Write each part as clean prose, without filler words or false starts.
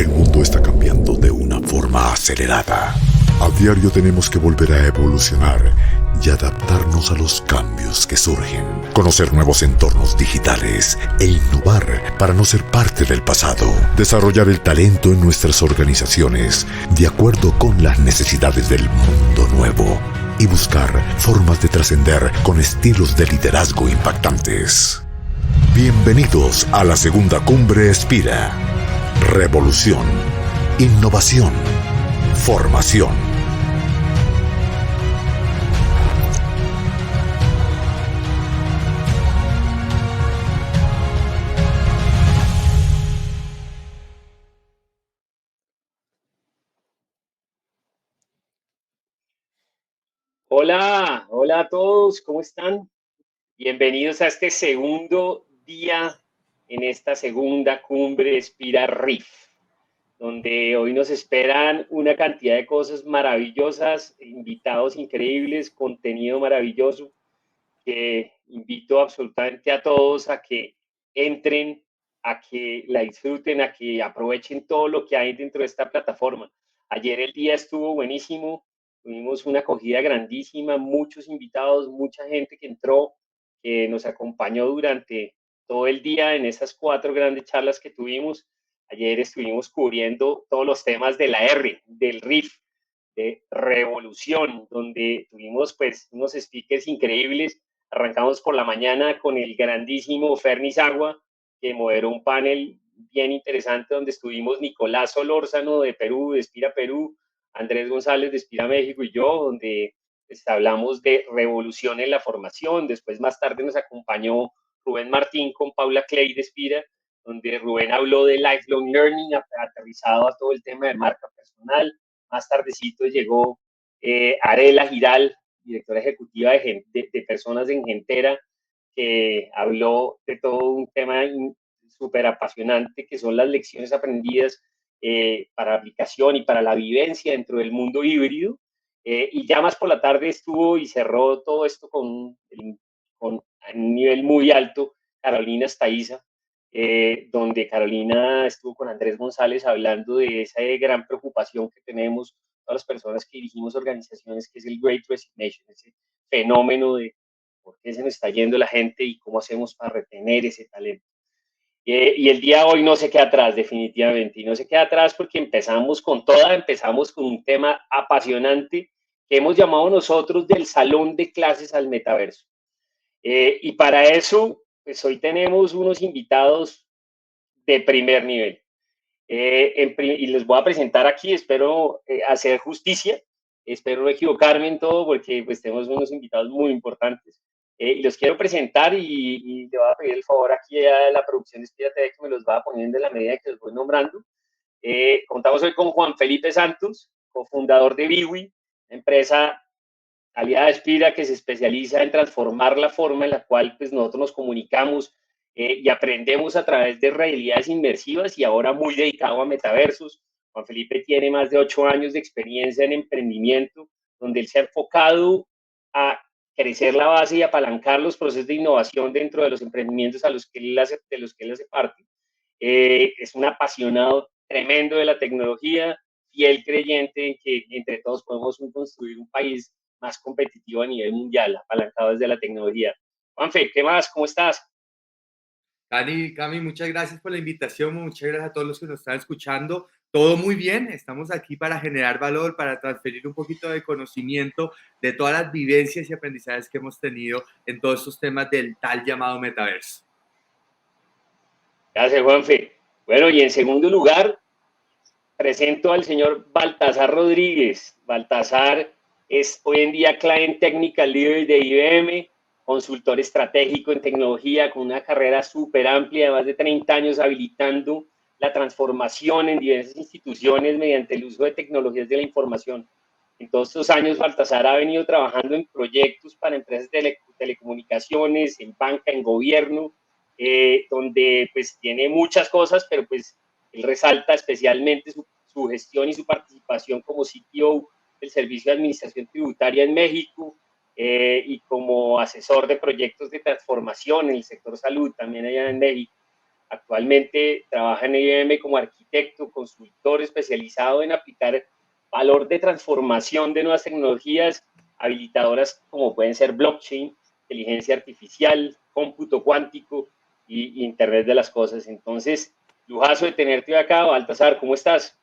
El mundo está cambiando de una forma acelerada. A diario tenemos que volver a evolucionar y adaptarnos a los cambios que surgen. Conocer nuevos entornos digitales e innovar para no ser parte del pasado. Desarrollar el talento en nuestras organizaciones de acuerdo con las necesidades del mundo nuevo. Y buscar formas de trascender con estilos de liderazgo impactantes. Bienvenidos a la segunda cumbre Spira. Revolución, innovación, formación. Hola, hola a todos, ¿cómo están? Bienvenidos a este segundo día en esta segunda cumbre Spira RIF, donde hoy nos esperan una cantidad de cosas maravillosas, invitados increíbles, contenido maravilloso, que invito absolutamente a todos a que entren, a que la disfruten, a que aprovechen todo lo que hay dentro de esta plataforma. Ayer el día estuvo buenísimo, tuvimos una acogida grandísima, muchos invitados, mucha gente que entró, que nos acompañó durante todo el día en esas 4 grandes charlas que tuvimos. Ayer estuvimos cubriendo todos los temas de la R, del RIF, de revolución, donde tuvimos pues unos speakers increíbles. Arrancamos por la mañana con el grandísimo Fernis Agua, que moderó un panel bien interesante donde estuvimos Nicolás Solórzano de Perú, de Spira Perú, Andrés González de Spira México y yo, donde pues, hablamos de revolución en la formación. Después más tarde nos acompañó Rubén Martín con Paula Clay de Spira, donde Rubén habló de lifelong learning aterrizado a todo el tema de marca personal. Más tardecito llegó Arela Giral, directora ejecutiva de personas en Gentera, que habló de todo un tema súper apasionante que son las lecciones aprendidas para aplicación y para la vivencia dentro del mundo híbrido. Y ya más por la tarde estuvo y cerró todo esto con un nivel muy alto Carolina Estaiza, donde Carolina estuvo con Andrés González hablando de esa gran preocupación que tenemos todas las personas que dirigimos organizaciones, que es el Great Resignation, ese fenómeno de por qué se nos está yendo la gente y cómo hacemos para retener ese talento. Y el día de hoy no se queda atrás, definitivamente, y no se queda atrás porque empezamos con toda, empezamos con un tema apasionante que hemos llamado nosotros del salón de clases al metaverso. Y para eso, pues hoy tenemos unos invitados de primer nivel. Y les voy a presentar aquí, espero hacer justicia, espero no equivocarme en todo porque pues tenemos unos invitados muy importantes. Y los quiero presentar y le voy a pedir el favor aquí a la producción de Spira TV que me los va poniendo en la medida que los voy nombrando. Contamos hoy con Juan Felipe Santos, cofundador de Biwi, empresa aliada de Spira que se especializa en transformar la forma en la cual pues, nosotros nos comunicamos y aprendemos a través de realidades inmersivas y ahora muy dedicado a metaversos. Juan Felipe tiene más de 8 años de experiencia en emprendimiento, donde él se ha enfocado a crecer la base y apalancar los procesos de innovación dentro de los emprendimientos a los que él hace, de los que él hace parte. Es un apasionado tremendo de la tecnología, fiel creyente en que entre todos podemos construir un país más competitivo a nivel mundial, apalancado desde la tecnología. Juanfe, ¿qué más? ¿Cómo estás? Cami, muchas gracias por la invitación, muchas gracias a todos los que nos están escuchando. Todo muy bien, estamos aquí para generar valor, para transferir un poquito de conocimiento de todas las vivencias y aprendizajes que hemos tenido en todos estos temas del tal llamado metaverso. Gracias, Juanfe. Bueno, y en segundo lugar, presento al señor Baltasar Rodríguez. Baltasar es hoy en día Client Technical Leader de IBM, consultor estratégico en tecnología con una carrera súper amplia de más de 30 años habilitando la transformación en diversas instituciones mediante el uso de tecnologías de la información. En todos estos años, Baltasar ha venido trabajando en proyectos para empresas de telecomunicaciones, en banca, en gobierno, donde pues tiene muchas cosas, pero pues él resalta especialmente su gestión y su participación como CTO del Servicio de Administración Tributaria en México y como asesor de proyectos de transformación en el sector salud también allá en México. Actualmente trabaja en IBM como arquitecto, consultor especializado en aplicar valor de transformación de nuevas tecnologías habilitadoras como pueden ser blockchain, inteligencia artificial, cómputo cuántico y Internet de las cosas. Entonces, lujazo de tenerte acá, Baltasar, ¿cómo estás?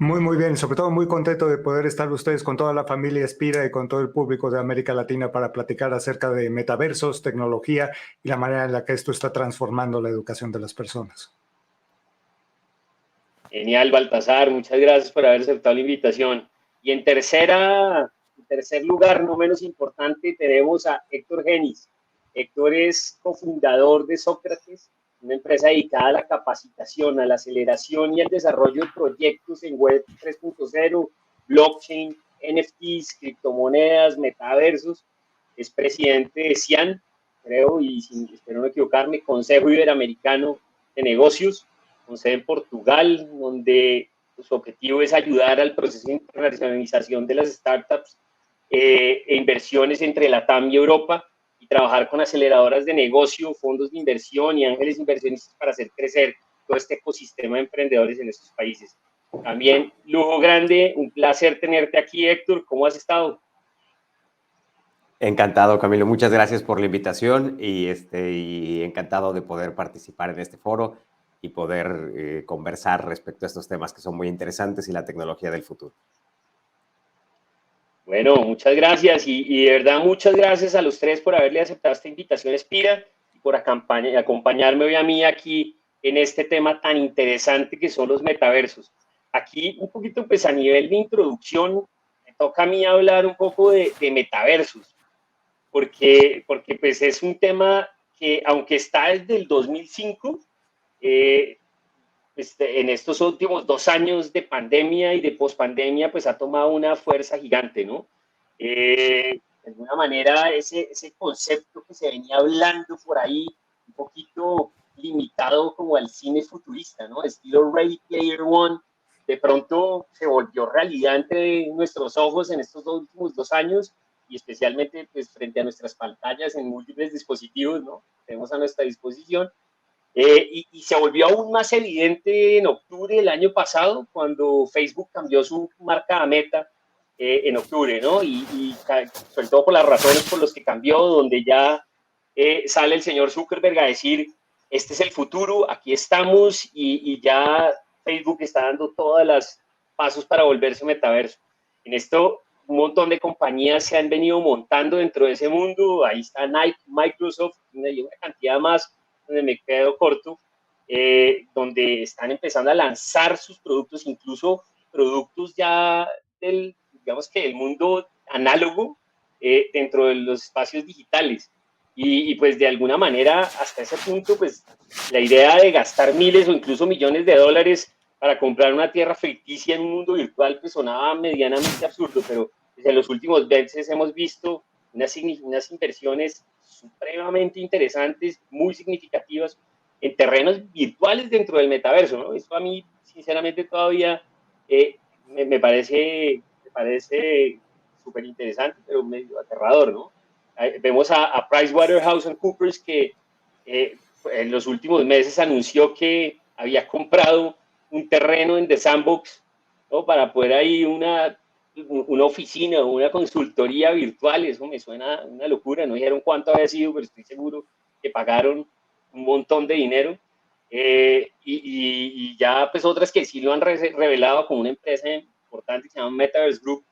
Muy bien, sobre todo muy contento de poder estar ustedes con toda la familia Spira y con todo el público de América Latina para platicar acerca de metaversos, tecnología y la manera en la que esto está transformando la educación de las personas. Genial, Baltasar, muchas gracias por haber aceptado la invitación. Y en tercer lugar, no menos importante, tenemos a Héctor Genis. Héctor es cofundador de Sócrates, una empresa dedicada a la capacitación, a la aceleración y al desarrollo de proyectos en Web 3.0, blockchain, NFTs, criptomonedas, metaversos. Es presidente de CIAN, creo, y espero no equivocarme, Consejo Iberoamericano de Negocios, con sede en Portugal, donde su objetivo es ayudar al proceso de internacionalización de las startups e inversiones entre Latam y Europa, y trabajar con aceleradoras de negocio, fondos de inversión y ángeles inversionistas para hacer crecer todo este ecosistema de emprendedores en estos países. También, lujo grande, un placer tenerte aquí, Héctor. ¿Cómo has estado? Encantado, Camilo. Muchas gracias por la invitación y encantado de poder participar en este foro y poder conversar respecto a estos temas que son muy interesantes y la tecnología del futuro. Bueno, muchas gracias y de verdad muchas gracias a los tres por haberle aceptado esta invitación, Spira, y por acompañarme hoy a mí aquí en este tema tan interesante que son los metaversos. Aquí un poquito pues a nivel de introducción, me toca a mí hablar un poco de metaversos, porque pues es un tema que aunque está desde el 2005, en estos últimos 2 años de pandemia y de pospandemia, pues ha tomado una fuerza gigante, ¿no? De alguna manera, ese concepto que se venía hablando por ahí, un poquito limitado como al cine futurista, ¿no? Estilo Ready Player One, de pronto se volvió realidad entre nuestros ojos en estos últimos 2 años y especialmente pues, frente a nuestras pantallas en múltiples dispositivos, ¿no? Tenemos a nuestra disposición. Y se volvió aún más evidente en octubre del año pasado, cuando Facebook cambió su marca a Meta en octubre, ¿no? Y sobre todo por las razones por las que cambió, donde ya sale el señor Zuckerberg a decir, este es el futuro, aquí estamos, y ya Facebook está dando todos los pasos para volverse metaverso. En esto, un montón de compañías se han venido montando dentro de ese mundo, ahí está Nike, Microsoft, y una cantidad más, donde me quedo corto, donde están empezando a lanzar sus productos, incluso productos ya del, digamos que del mundo análogo, dentro de los espacios digitales. Y pues de alguna manera, hasta ese punto, pues la idea de gastar miles o incluso millones de dólares para comprar una tierra ficticia en un mundo virtual, pues sonaba medianamente absurdo, pero pues, en los últimos meses hemos visto unas inversiones supremamente interesantes, muy significativas, en terrenos virtuales dentro del metaverso, ¿no? Esto a mí, sinceramente, todavía me parece súper interesante, pero medio aterrador, ¿no? Vemos a PricewaterhouseCoopers que en los últimos meses anunció que había comprado un terreno en The Sandbox, ¿no? Para poder ahí una oficina o una consultoría virtual. Eso me suena una locura. No dijeron cuánto había sido, pero estoy seguro que pagaron un montón de dinero. Y ya pues otras que sí lo han revelado como una empresa importante que se llama Metaverse Group,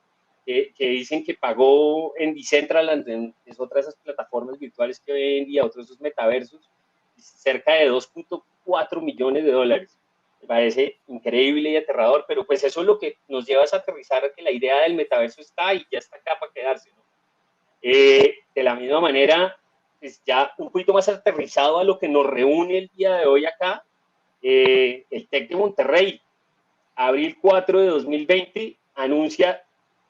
que dicen que pagó en Decentraland, es otra de esas plataformas virtuales que hoy en día, otros de esos metaversos, cerca de 2.4 millones de dólares. Me parece increíble y aterrador, pero pues eso es lo que nos lleva a aterrizar, que la idea del metaverso está y ya está acá para quedarse, ¿no? De la misma manera, pues ya un poquito más aterrizado a lo que nos reúne el día de hoy acá, el TEC de Monterrey, abril 4 de 2020, anuncia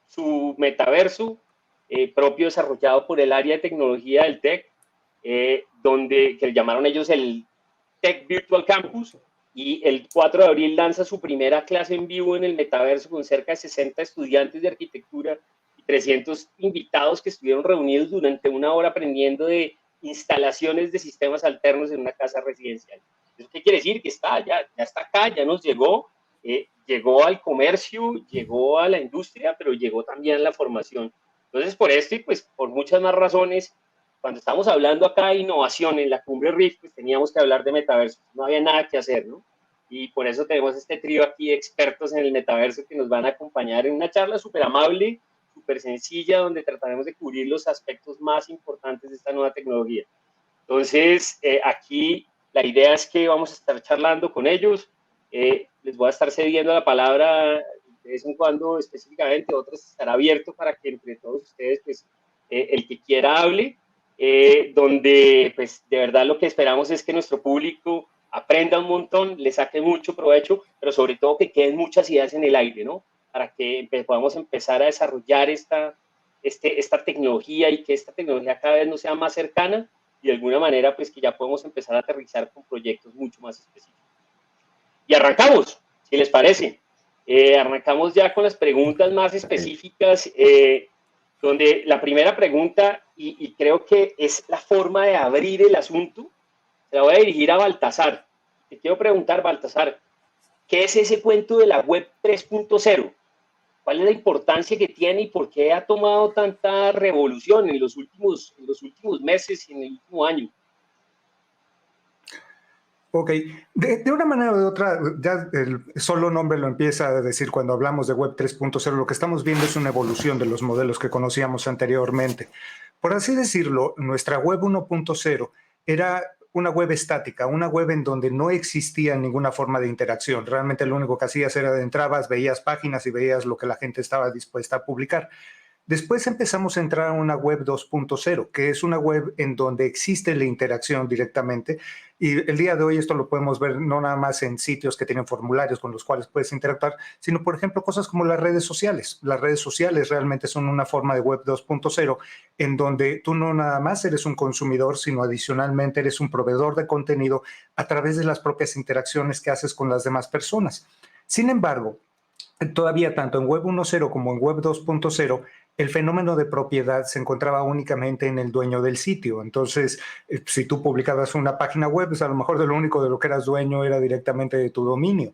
su metaverso propio desarrollado por el área de tecnología del TEC, que llamaron ellos el TEC Virtual Campus, y el 4 de abril lanza su primera clase en vivo en el metaverso con cerca de 60 estudiantes de arquitectura y 300 invitados que estuvieron reunidos durante una hora aprendiendo de instalaciones de sistemas alternos en una casa residencial. ¿Eso qué quiere decir? Que ya está acá, ya nos llegó, llegó al comercio, llegó a la industria, pero llegó también a la formación. Entonces, por esto y pues por muchas más razones, cuando estamos hablando acá de innovación en la Cumbre Riff, pues teníamos que hablar de metaverso. No había nada que hacer, ¿no? Y por eso tenemos este trío aquí de expertos en el metaverso que nos van a acompañar en una charla súper amable, súper sencilla, donde trataremos de cubrir los aspectos más importantes de esta nueva tecnología. Entonces, aquí la idea es que vamos a estar charlando con ellos. Les voy a estar cediendo la palabra de vez en cuando específicamente, otros estará abierto para que entre todos ustedes, pues, el que quiera hable, donde, pues, de verdad lo que esperamos es que nuestro público aprenda un montón, le saque mucho provecho, pero sobre todo que queden muchas ideas en el aire, ¿no? Para que podamos empezar a desarrollar esta tecnología y que esta tecnología cada vez nos sea más cercana y de alguna manera pues que ya podemos empezar a aterrizar con proyectos mucho más específicos. Y arrancamos, si les parece. Arrancamos ya con las preguntas más específicas, donde la primera pregunta, y creo que es la forma de abrir el asunto, se la voy a dirigir a Baltasar. Te quiero preguntar, Baltasar, ¿qué es ese cuento de la web 3.0? ¿Cuál es la importancia que tiene y por qué ha tomado tanta revolución en los últimos meses y en el último año? Ok, de una manera o de otra, ya el solo nombre lo empieza a decir cuando hablamos de Web 3.0, lo que estamos viendo es una evolución de los modelos que conocíamos anteriormente. Por así decirlo, nuestra Web 1.0 era una web estática, una web en donde no existía ninguna forma de interacción. Realmente lo único que hacías era entrabas, veías páginas y veías lo que la gente estaba dispuesta a publicar. Después empezamos a entrar a una web 2.0, que es una web en donde existe la interacción directamente. Y el día de hoy esto lo podemos ver no nada más en sitios que tienen formularios con los cuales puedes interactuar, sino, por ejemplo, cosas como las redes sociales. Las redes sociales realmente son una forma de web 2.0 en donde tú no nada más eres un consumidor, sino adicionalmente eres un proveedor de contenido a través de las propias interacciones que haces con las demás personas. Sin embargo, todavía tanto en Web 1.0 como en Web 2.0, el fenómeno de propiedad se encontraba únicamente en el dueño del sitio. Entonces, si tú publicabas una página web, pues a lo mejor de lo único de lo que eras dueño era directamente de tu dominio.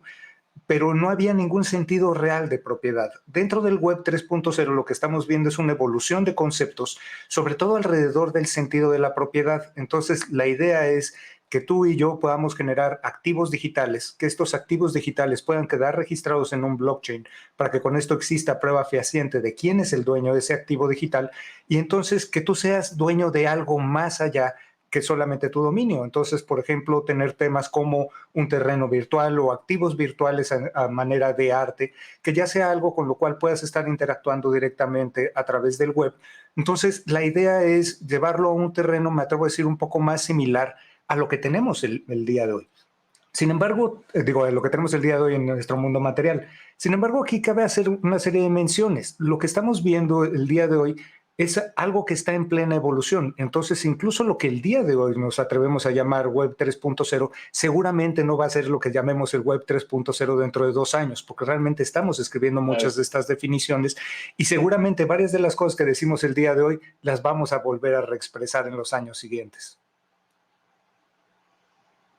Pero no había ningún sentido real de propiedad. Dentro del Web 3.0 lo que estamos viendo es una evolución de conceptos, sobre todo alrededor del sentido de la propiedad. Entonces, la idea es que tú y yo podamos generar activos digitales, que estos activos digitales puedan quedar registrados en un blockchain para que con esto exista prueba fehaciente de quién es el dueño de ese activo digital y entonces que tú seas dueño de algo más allá que solamente tu dominio. Entonces, por ejemplo, tener temas como un terreno virtual o activos virtuales a manera de arte, que ya sea algo con lo cual puedas estar interactuando directamente a través del web. Entonces, la idea es llevarlo a un terreno, me atrevo a decir, un poco más similar a lo que tenemos el día de hoy. Sin embargo, lo que tenemos el día de hoy en nuestro mundo material. Sin embargo, aquí cabe hacer una serie de menciones. Lo que estamos viendo el día de hoy es algo que está en plena evolución. Entonces, incluso lo que el día de hoy nos atrevemos a llamar Web 3.0, seguramente no va a ser lo que llamemos el Web 3.0 dentro de 2 años, porque realmente estamos escribiendo muchas de estas definiciones y seguramente varias de las cosas que decimos el día de hoy las vamos a volver a reexpresar en los años siguientes.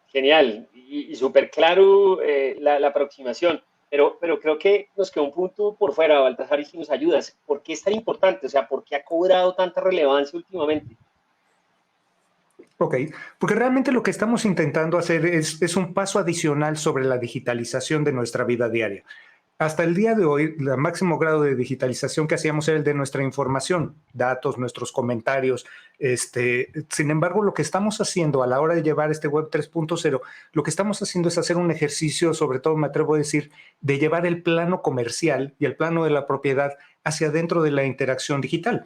Genial y súper claro la aproximación, pero creo que nos quedó un punto por fuera, Baltasar, y si nos ayudas, ¿por qué es tan importante? O sea, ¿por qué ha cobrado tanta relevancia últimamente? Ok, porque realmente lo que estamos intentando hacer es un paso adicional sobre la digitalización de nuestra vida diaria. Hasta el día de hoy, el máximo grado de digitalización que hacíamos era el de nuestra información, datos, nuestros comentarios. Sin embargo, lo que estamos haciendo a la hora de llevar este Web 3.0, lo que estamos haciendo es hacer un ejercicio, sobre todo me atrevo a decir, de llevar el plano comercial y el plano de la propiedad hacia dentro de la interacción digital.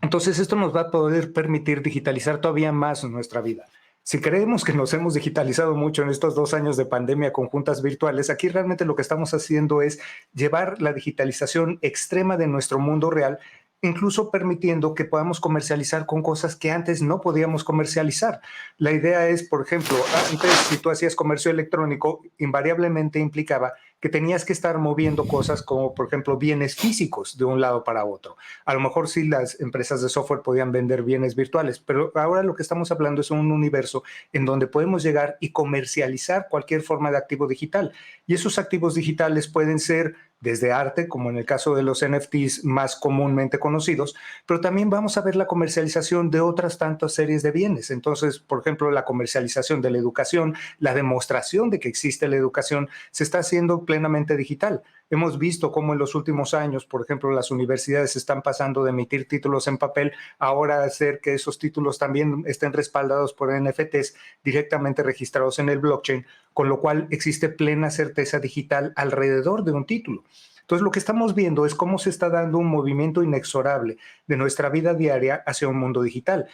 Entonces, esto nos va a poder permitir digitalizar todavía más nuestra vida. Si creemos que nos hemos digitalizado mucho en estos 2 años de pandemia con juntas virtuales, aquí realmente lo que estamos haciendo es llevar la digitalización extrema de nuestro mundo real, incluso permitiendo que podamos comercializar con cosas que antes no podíamos comercializar. La idea es, por ejemplo, antes si tú hacías comercio electrónico, invariablemente implicaba que tenías que estar moviendo cosas como, por ejemplo, bienes físicos de un lado para otro. A lo mejor sí las empresas de software podían vender bienes virtuales, pero ahora lo que estamos hablando es un universo en donde podemos llegar y comercializar cualquier forma de activo digital. Y esos activos digitales pueden ser desde arte, como en el caso de los NFTs más comúnmente conocidos, pero también vamos a ver la comercialización de otras tantas series de bienes. Entonces, por ejemplo, la comercialización de la educación, la demostración de que existe la educación, se está haciendo plenamente digital. Hemos visto cómo en los últimos años, por ejemplo, las universidades están pasando de emitir títulos en papel ahora a hacer que esos títulos también estén respaldados por NFTs directamente registrados en el blockchain, con lo cual existe plena certeza digital alrededor de un título. Entonces, lo que estamos viendo es cómo se está dando un movimiento inexorable de nuestra vida diaria hacia un mundo digital.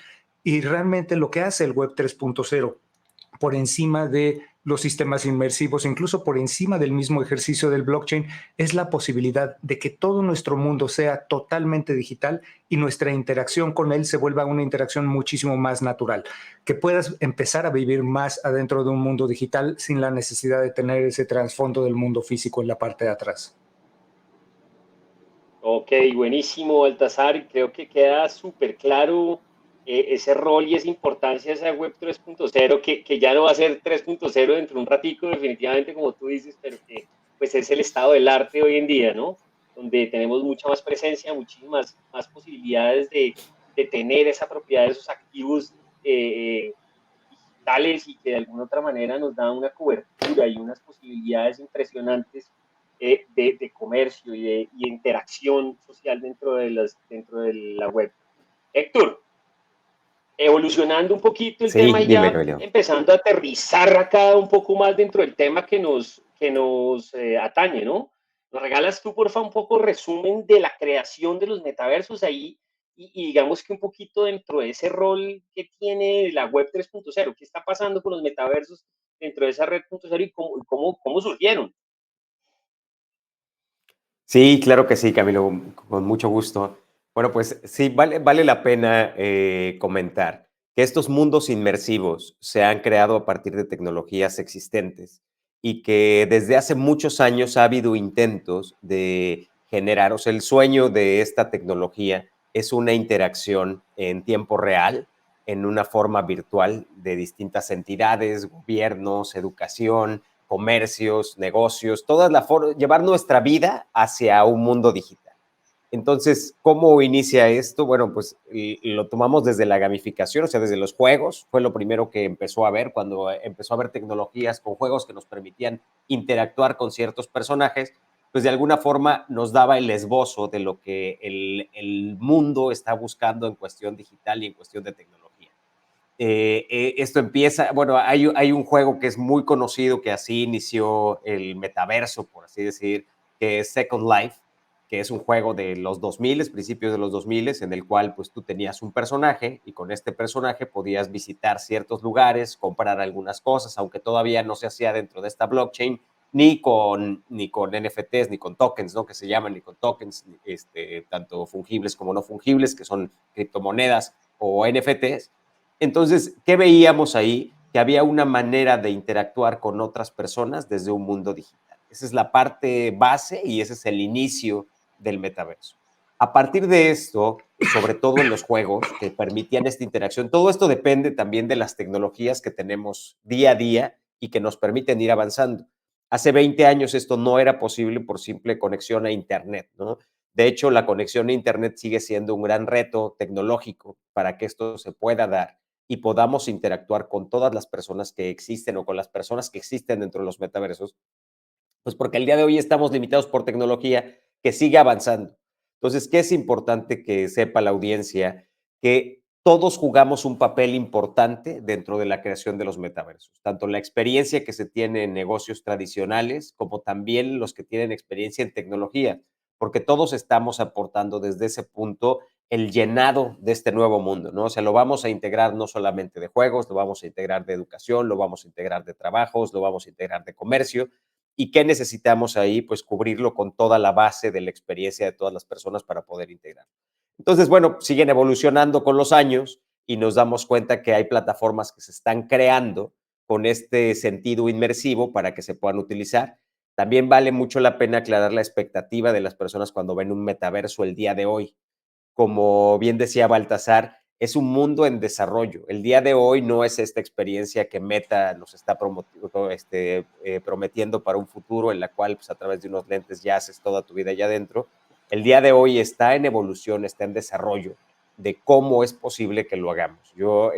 Y realmente lo que hace el Web 3.0 por encima de los sistemas inmersivos, incluso por encima del mismo ejercicio del blockchain, es la posibilidad de que todo nuestro mundo sea totalmente digital y nuestra interacción con él se vuelva una interacción muchísimo más natural, que puedas empezar a vivir más adentro de un mundo digital sin la necesidad de tener ese trasfondo del mundo físico en la parte de atrás. Ok, buenísimo, Baltasar. Creo que queda súper claro ese rol y esa importancia de esa web 3.0, que ya no va a ser 3.0 dentro de un ratico, definitivamente, como tú dices, pero que pues es el estado del arte hoy en día, ¿no? Donde tenemos mucha más presencia, muchísimas más posibilidades de tener esa propiedad de esos activos digitales y que de alguna otra manera nos dan una cobertura y unas posibilidades impresionantes de comercio y de interacción social dentro de la web. Héctor, evolucionando un poquito el tema Sí, y dime, ya Emilio. empezando a aterrizar acá un poco más dentro del tema que nos atañe, ¿no? ¿Nos regalas tú, porfa, un poco resumen de la creación de los metaversos ahí y digamos que un poquito dentro de ese rol que tiene la web 3.0? ¿Qué está pasando con los metaversos dentro de esa red 3.0 y cómo surgieron? Sí, claro que sí, Camilo, con mucho gusto. Bueno, pues sí, vale la pena comentar que estos mundos inmersivos se han creado a partir de tecnologías existentes y que desde hace muchos años ha habido intentos de generar, o sea, el sueño de esta tecnología es una interacción en tiempo real, en una forma virtual de distintas entidades, gobiernos, educación, comercios, negocios, llevar nuestra vida hacia un mundo digital. Entonces, ¿cómo inicia esto? Bueno, pues lo tomamos desde la gamificación, o sea, desde los juegos. Fue lo primero que empezó a ver cuando empezó a haber tecnologías con juegos que nos permitían interactuar con ciertos personajes, pues de alguna forma nos daba el esbozo de lo que el mundo está buscando en cuestión digital y en cuestión de tecnología. Esto empieza, bueno, hay un juego que es muy conocido que así inició el metaverso, por así decir, que es Second Life, que es un juego de los 2000, principios de los 2000, en el cual pues tú tenías un personaje y con este personaje podías visitar ciertos lugares, comprar algunas cosas, aunque todavía no se hacía dentro de esta blockchain, ni con NFTs, ni con tokens, ¿no? Que se llaman, ni con tokens, tanto fungibles como no fungibles, que son criptomonedas o NFTs. Entonces, ¿qué veíamos ahí? Que había una manera de interactuar con otras personas desde un mundo digital. Esa es la parte base y ese es el inicio del metaverso. A partir de esto, sobre todo en los juegos que permitían esta interacción, todo esto depende también de las tecnologías que tenemos día a día y que nos permiten ir avanzando. Hace 20 años esto no era posible por simple conexión a Internet, ¿no? De hecho, la conexión a Internet sigue siendo un gran reto tecnológico para que esto se pueda dar y podamos interactuar con todas las personas que existen o con las personas que existen dentro de los metaversos, pues porque el día de hoy estamos limitados por tecnología que sigue avanzando. Entonces, ¿qué es importante que sepa la audiencia? Que todos jugamos un papel importante dentro de la creación de los metaversos, tanto la experiencia que se tiene en negocios tradicionales como también los que tienen experiencia en tecnología, porque todos estamos aportando desde ese punto el llenado de este nuevo mundo, ¿no? O sea, lo vamos a integrar no solamente de juegos, lo vamos a integrar de educación, lo vamos a integrar de trabajos, lo vamos a integrar de comercio. ¿Y qué necesitamos ahí? Pues cubrirlo con toda la base de la experiencia de todas las personas para poder integrar. Entonces, bueno, siguen evolucionando con los años y nos damos cuenta que hay plataformas que se están creando con este sentido inmersivo para que se puedan utilizar. También vale mucho la pena aclarar la expectativa de las personas cuando ven un metaverso el día de hoy. Como bien decía Baltasar, es un mundo en desarrollo. El día de hoy no es esta experiencia que Meta nos está prometiendo para un futuro en la cual pues, a través de unos lentes ya haces toda tu vida allá adentro. El día de hoy está en evolución, está en desarrollo de cómo es posible que lo hagamos. Yo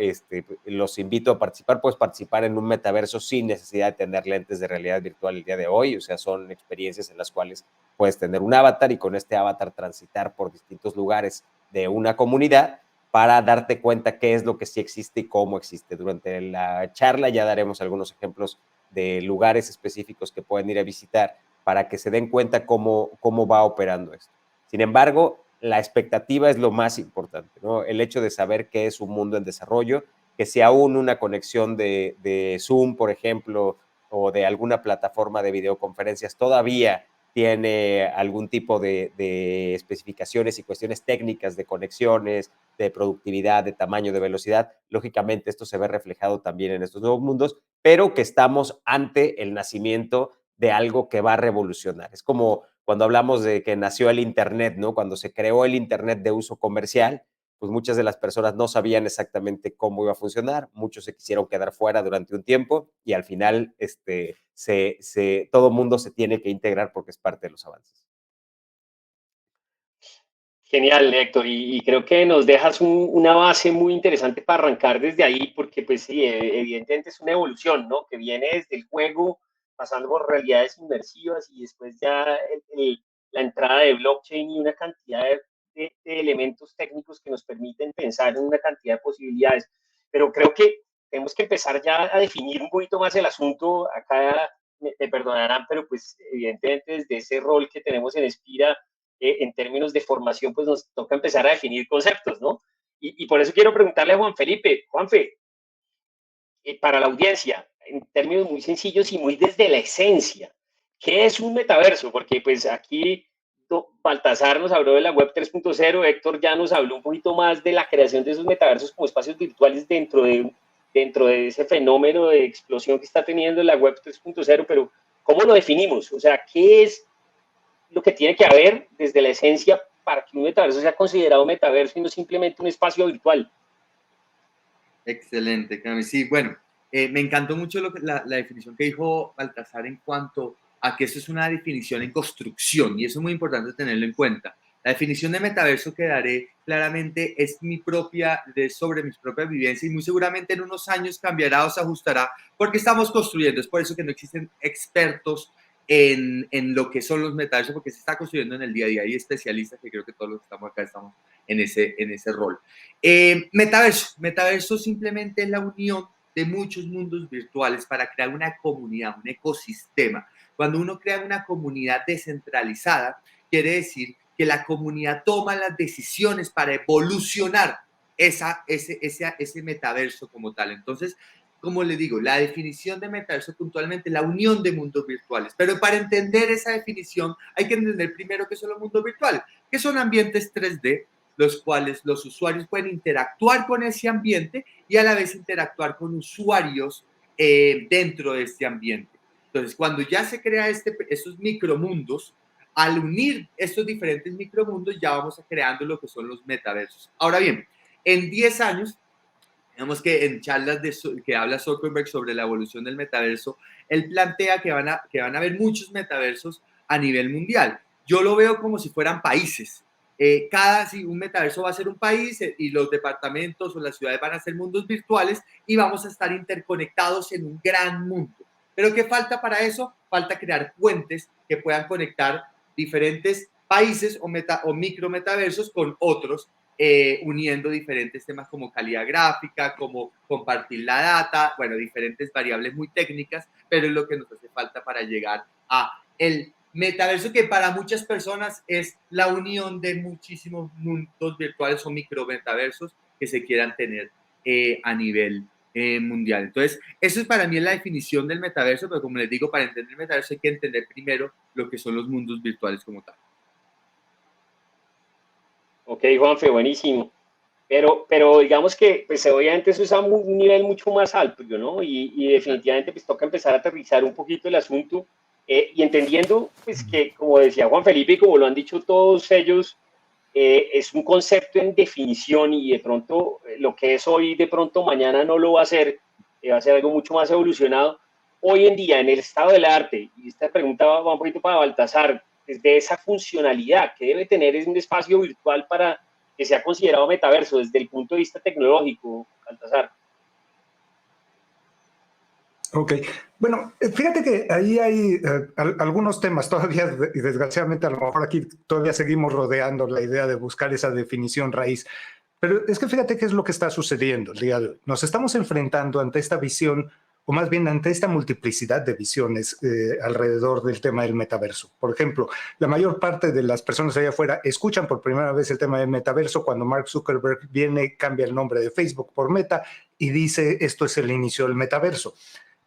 los invito a participar. Puedes participar en un metaverso sin necesidad de tener lentes de realidad virtual el día de hoy. O sea, son experiencias en las cuales puedes tener un avatar y con este avatar transitar por distintos lugares de una comunidad para darte cuenta qué es lo que sí existe y cómo existe. Durante la charla ya daremos algunos ejemplos de lugares específicos que pueden ir a visitar para que se den cuenta cómo va operando esto. Sin embargo, la expectativa es lo más importante, ¿no? El hecho de saber que es un mundo en desarrollo, que si aún una conexión de Zoom, por ejemplo, o de alguna plataforma de videoconferencias todavía tiene algún tipo de especificaciones y cuestiones técnicas de conexiones, de productividad, de tamaño, de velocidad. Lógicamente, esto se ve reflejado también en estos nuevos mundos, pero que estamos ante el nacimiento de algo que va a revolucionar. Es como cuando hablamos de que nació el Internet, ¿no? Cuando se creó el Internet de uso comercial, pues muchas de las personas no sabían exactamente cómo iba a funcionar, muchos se quisieron quedar fuera durante un tiempo y al final todo el mundo se tiene que integrar porque es parte de los avances. Genial, Héctor, y creo que nos dejas una base muy interesante para arrancar desde ahí, porque pues sí, evidentemente es una evolución, ¿no? Que viene desde el juego, pasando por realidades inmersivas y después ya la entrada de blockchain y una cantidad de elementos técnicos que nos permiten pensar en una cantidad de posibilidades. Pero creo que tenemos que empezar ya a definir un poquito más el asunto. Acá me perdonarán, pero pues evidentemente desde ese rol que tenemos en Espira, en términos de formación, pues nos toca empezar a definir conceptos, ¿no? Y por eso quiero preguntarle a Juan Felipe, Juanfe, para la audiencia, en términos muy sencillos y muy desde la esencia, ¿qué es un metaverso? Porque pues aquí Baltasar nos habló de la web 3.0, Héctor ya nos habló un poquito más de la creación de esos metaversos como espacios virtuales dentro de ese fenómeno de explosión que está teniendo la web 3.0, pero ¿cómo lo definimos? O sea, ¿qué es lo que tiene que haber desde la esencia para que un metaverso sea considerado metaverso y no simplemente un espacio virtual? Excelente, Cami. Sí, bueno, me encantó mucho la definición que dijo Baltasar en cuanto a que esto es una definición en construcción y eso es muy importante tenerlo en cuenta. La definición de metaverso que daré claramente es sobre mis propias vivencias y muy seguramente en unos años cambiará o se ajustará porque estamos construyendo. Es por eso que no existen expertos en lo que son los metaversos porque se está construyendo en el día a día. Hay especialistas que creo que todos los que estamos acá estamos en ese rol. Metaverso simplemente es la unión de muchos mundos virtuales para crear una comunidad, un ecosistema. Cuando uno crea una comunidad descentralizada, quiere decir que la comunidad toma las decisiones para evolucionar ese metaverso como tal. Entonces, como le digo, la definición de metaverso puntualmente es la unión de mundos virtuales. Pero para entender esa definición hay que entender primero qué son los mundos virtuales, que son ambientes 3D, los cuales los usuarios pueden interactuar con ese ambiente y a la vez interactuar con usuarios dentro de este ambiente. Entonces, cuando ya se crea estos micromundos, al unir estos diferentes micromundos, ya vamos creando lo que son los metaversos. Ahora bien, en 10 años, digamos que en charlas que habla Zuckerberg sobre la evolución del metaverso, él plantea que van a haber muchos metaversos a nivel mundial. Yo lo veo como si fueran países. Si un metaverso va a ser un país y los departamentos o las ciudades van a ser mundos virtuales y vamos a estar interconectados en un gran mundo. ¿Pero qué falta para eso? Falta crear puentes que puedan conectar diferentes países o micrometaversos con otros, uniendo diferentes temas como calidad gráfica, como compartir la data, bueno, diferentes variables muy técnicas, pero es lo que nos hace falta para llegar a el metaverso, que para muchas personas es la unión de muchísimos mundos virtuales o micrometaversos que se quieran tener a nivel mundial. Entonces, eso es para mí la definición del metaverso, pero como les digo, para entender el metaverso hay que entender primero lo que son los mundos virtuales como tal. Ok, Juanfe, buenísimo. Pero digamos que pues, obviamente eso es a un nivel mucho más alto, ¿no? Y definitivamente pues toca empezar a aterrizar un poquito el asunto Y entendiendo pues, que, como decía Juan Felipe y como lo han dicho todos ellos, es un concepto en definición y de pronto lo que es hoy, de pronto mañana no lo va a ser algo mucho más evolucionado. Hoy en día, en el estado del arte, y esta pregunta va un poquito para Baltasar, desde esa funcionalidad que debe tener un espacio virtual para que sea considerado metaverso desde el punto de vista tecnológico, Baltasar. Ok, bueno, fíjate que ahí hay algunos temas todavía, y desgraciadamente a lo mejor aquí todavía seguimos rodeando la idea de buscar esa definición raíz, pero es que fíjate qué es lo que está sucediendo el día de hoy. Nos estamos enfrentando ante esta visión, o más bien ante esta multiplicidad de visiones alrededor del tema del metaverso. Por ejemplo, la mayor parte de las personas allá afuera escuchan por primera vez el tema del metaverso cuando Mark Zuckerberg viene, cambia el nombre de Facebook por Meta y dice esto es el inicio del metaverso.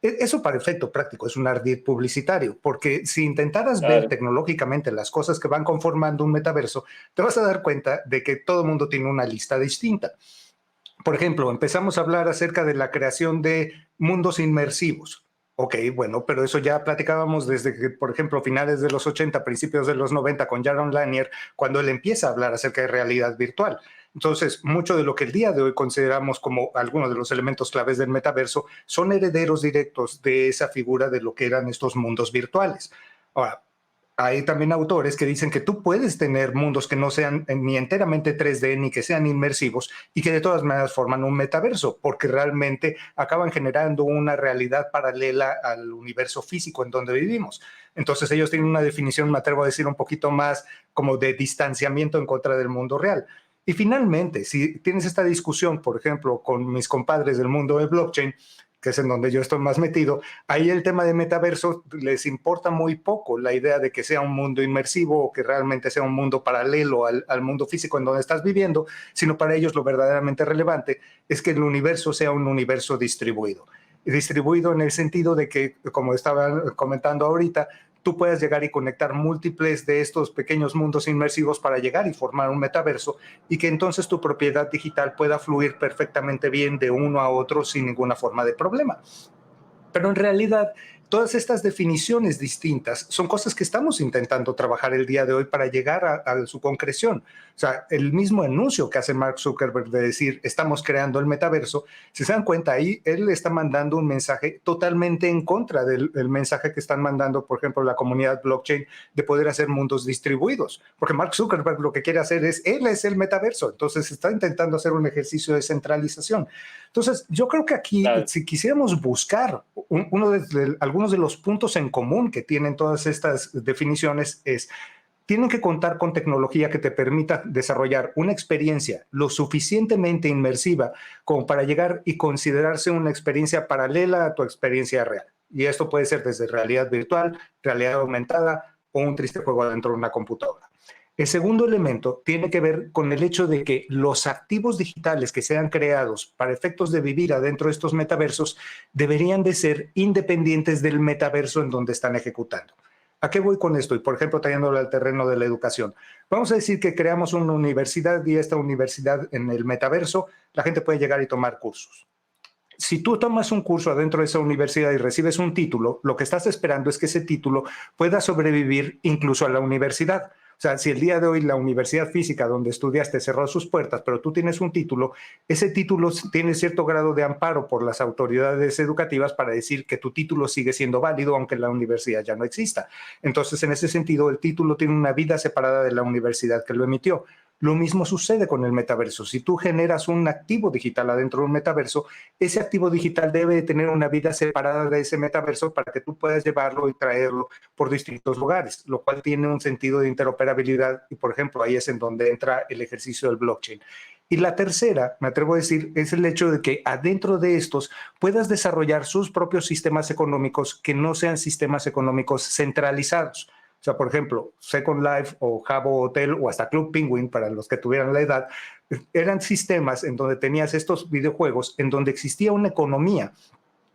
Eso para efecto práctico es un ardid publicitario, porque si intentaras ver tecnológicamente las cosas que van conformando un metaverso, te vas a dar cuenta de que todo el mundo tiene una lista distinta. Por ejemplo, empezamos a hablar acerca de la creación de mundos inmersivos. Ok, bueno, pero eso ya platicábamos desde que, por ejemplo, finales de los 80, principios de los 90 con Jaron Lanier, cuando él empieza a hablar acerca de realidad virtual. Entonces, mucho de lo que el día de hoy consideramos como algunos de los elementos claves del metaverso son herederos directos de esa figura de lo que eran estos mundos virtuales. Ahora, hay también autores que dicen que tú puedes tener mundos que no sean ni enteramente 3D ni que sean inmersivos y que de todas maneras forman un metaverso, porque realmente acaban generando una realidad paralela al universo físico en donde vivimos. Entonces ellos tienen una definición, me atrevo a decir, un poquito más como de distanciamiento en contra del mundo real. Y finalmente, si tienes esta discusión, por ejemplo, con mis compadres del mundo de blockchain, que es en donde yo estoy más metido, ahí el tema de metaverso les importa muy poco la idea de que sea un mundo inmersivo o que realmente sea un mundo paralelo al mundo físico en donde estás viviendo, sino para ellos lo verdaderamente relevante es que el universo sea un universo distribuido. Distribuido en el sentido de que, como estaba comentando ahorita, tú puedes llegar y conectar múltiples de estos pequeños mundos inmersivos para llegar y formar un metaverso y que entonces tu propiedad digital pueda fluir perfectamente bien de uno a otro sin ninguna forma de problema. Pero en realidad, todas estas definiciones distintas son cosas que estamos intentando trabajar el día de hoy para llegar a su concreción. O sea, el mismo anuncio que hace Mark Zuckerberg de decir estamos creando el metaverso, si se dan cuenta ahí, él está mandando un mensaje totalmente en contra del mensaje que están mandando, por ejemplo, la comunidad blockchain de poder hacer mundos distribuidos. Porque Mark Zuckerberg lo que quiere hacer él es el metaverso, entonces está intentando hacer un ejercicio de centralización. Entonces, yo creo que aquí, si quisiéramos buscar algunos de los puntos en común que tienen todas estas definiciones es, tienen que contar con tecnología que te permita desarrollar una experiencia lo suficientemente inmersiva como para llegar y considerarse una experiencia paralela a tu experiencia real. Y esto puede ser desde realidad virtual, realidad aumentada o un triste juego dentro de una computadora. El segundo elemento tiene que ver con el hecho de que los activos digitales que sean creados para efectos de vivir adentro de estos metaversos deberían de ser independientes del metaverso en donde están ejecutando. ¿A qué voy con esto? Y por ejemplo, trayéndolo al terreno de la educación. Vamos a decir que creamos una universidad y esta universidad en el metaverso, la gente puede llegar y tomar cursos. Si tú tomas un curso adentro de esa universidad y recibes un título, lo que estás esperando es que ese título pueda sobrevivir incluso a la universidad. O sea, si el día de hoy la universidad física donde estudiaste cerró sus puertas, pero tú tienes un título, ese título tiene cierto grado de amparo por las autoridades educativas para decir que tu título sigue siendo válido aunque la universidad ya no exista. Entonces, en ese sentido, el título tiene una vida separada de la universidad que lo emitió. Lo mismo sucede con el metaverso. Si tú generas un activo digital adentro de un metaverso, ese activo digital debe tener una vida separada de ese metaverso para que tú puedas llevarlo y traerlo por distintos lugares, lo cual tiene un sentido de interoperabilidad y, por ejemplo, ahí es en donde entra el ejercicio del blockchain. Y la tercera, me atrevo a decir, es el hecho de que adentro de estos puedas desarrollar sus propios sistemas económicos que no sean sistemas económicos centralizados. O sea, por ejemplo, Second Life o Habbo Hotel o hasta Club Penguin, para los que tuvieran la edad, eran sistemas en donde tenías estos videojuegos, en donde existía una economía,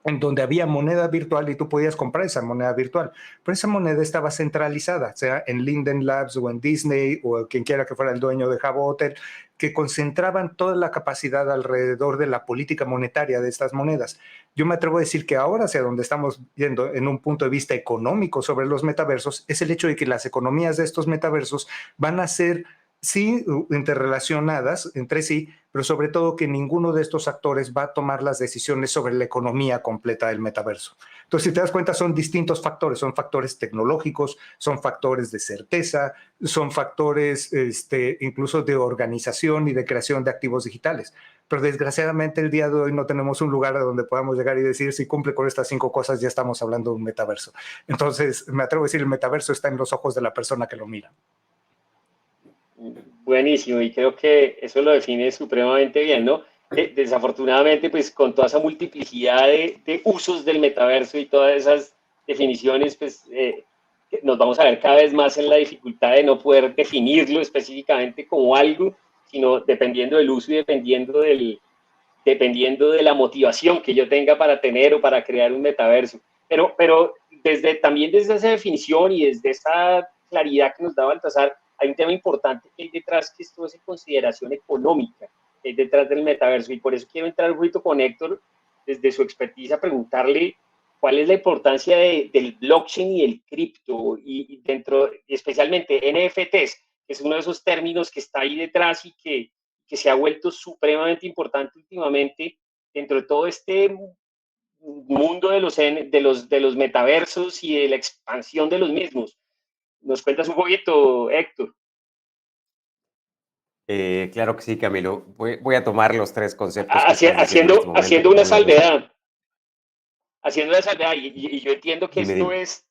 en donde había moneda virtual y tú podías comprar esa moneda virtual. Pero esa moneda estaba centralizada, sea en Linden Labs o en Disney o quien quiera que fuera el dueño de Habbo Hotel. que concentraban toda la capacidad alrededor de la política monetaria de estas monedas. Yo me atrevo a decir que ahora hacia donde estamos yendo en un punto de vista económico sobre los metaversos es el hecho de que las economías de estos metaversos van a ser sí interrelacionadas entre sí, pero sobre todo que ninguno de estos actores va a tomar las decisiones sobre la economía completa del metaverso. Entonces, si te das cuenta, son distintos factores, son factores tecnológicos, son factores de certeza, son factores incluso de organización y de creación de activos digitales. Pero desgraciadamente el día de hoy no tenemos un lugar a donde podamos llegar y decir si cumple con estas 5 cosas ya estamos hablando de un metaverso. Entonces, me atrevo a decir, el metaverso está en los ojos de la persona que lo mira. Buenísimo, y creo que eso lo define supremamente bien, ¿no? Desafortunadamente, pues con toda esa multiplicidad de usos del metaverso y todas esas definiciones, pues nos vamos a ver cada vez más en la dificultad de no poder definirlo específicamente como algo, sino dependiendo del uso y dependiendo de la motivación que yo tenga para tener o para crear un metaverso. Pero también desde esa definición y desde esa claridad que nos da Baltasar, hay un tema importante que hay detrás, que esto es en consideración económica, que hay detrás del metaverso. Y por eso quiero entrar un poquito con Héctor, desde su expertise, a preguntarle cuál es la importancia del blockchain y el cripto, y especialmente NFTs, que es uno de esos términos que está ahí detrás y que se ha vuelto supremamente importante últimamente dentro de todo este mundo de los metaversos y de la expansión de los mismos. ¿Nos cuentas un poquito, Héctor? Claro que sí, Camilo. Voy a tomar los 3 conceptos que estás diciendo en este Haciendo, momento con todo el gusto. Haciendo una salvedad, y yo entiendo que Dime, esto dime. es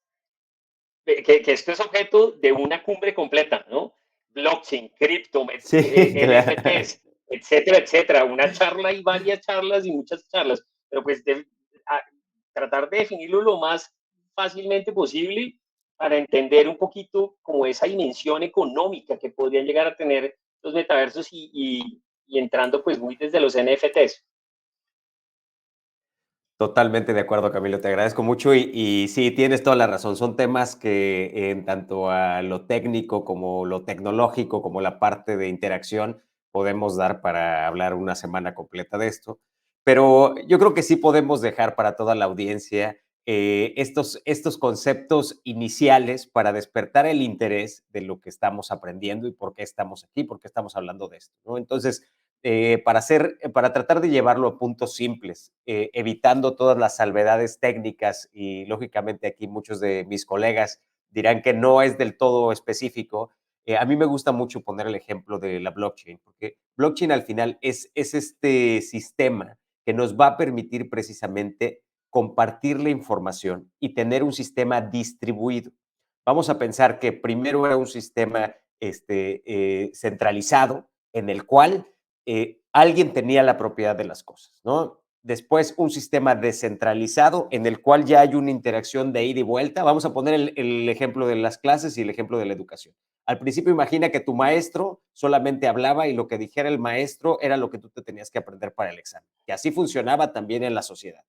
que esto es objeto de una cumbre completa, ¿no? Blockchain, cripto, Sí, claro. NFTs, etcétera, etcétera. Una charla y varias charlas y muchas charlas, pero pues tratar de definirlo lo más fácilmente posible para entender un poquito como esa dimensión económica que podrían llegar a tener los metaversos y entrando pues muy desde los NFTs. Totalmente de acuerdo, Camilo, te agradezco mucho y sí, tienes toda la razón. Son temas que en tanto a lo técnico como lo tecnológico, como la parte de interacción, podemos dar para hablar una semana completa de esto. Pero yo creo que sí podemos dejar para toda la audiencia estos conceptos iniciales para despertar el interés de lo que estamos aprendiendo y por qué estamos aquí, por qué estamos hablando de esto, ¿no? Entonces, para tratar de llevarlo a puntos simples, evitando todas las salvedades técnicas y lógicamente aquí muchos de mis colegas dirán que no es del todo específico. A mí me gusta mucho poner el ejemplo de la blockchain, porque blockchain al final es este sistema que nos va a permitir precisamente compartir la información y tener un sistema distribuido. Vamos a pensar que primero era un sistema centralizado en el cual alguien tenía la propiedad de las cosas, ¿no? Después, un sistema descentralizado en el cual ya hay una interacción de ida y vuelta. Vamos a poner el ejemplo de las clases y el ejemplo de la educación. Al principio, imagina que tu maestro solamente hablaba y lo que dijera el maestro era lo que tú te tenías que aprender para el examen. Y así funcionaba también en la sociedad.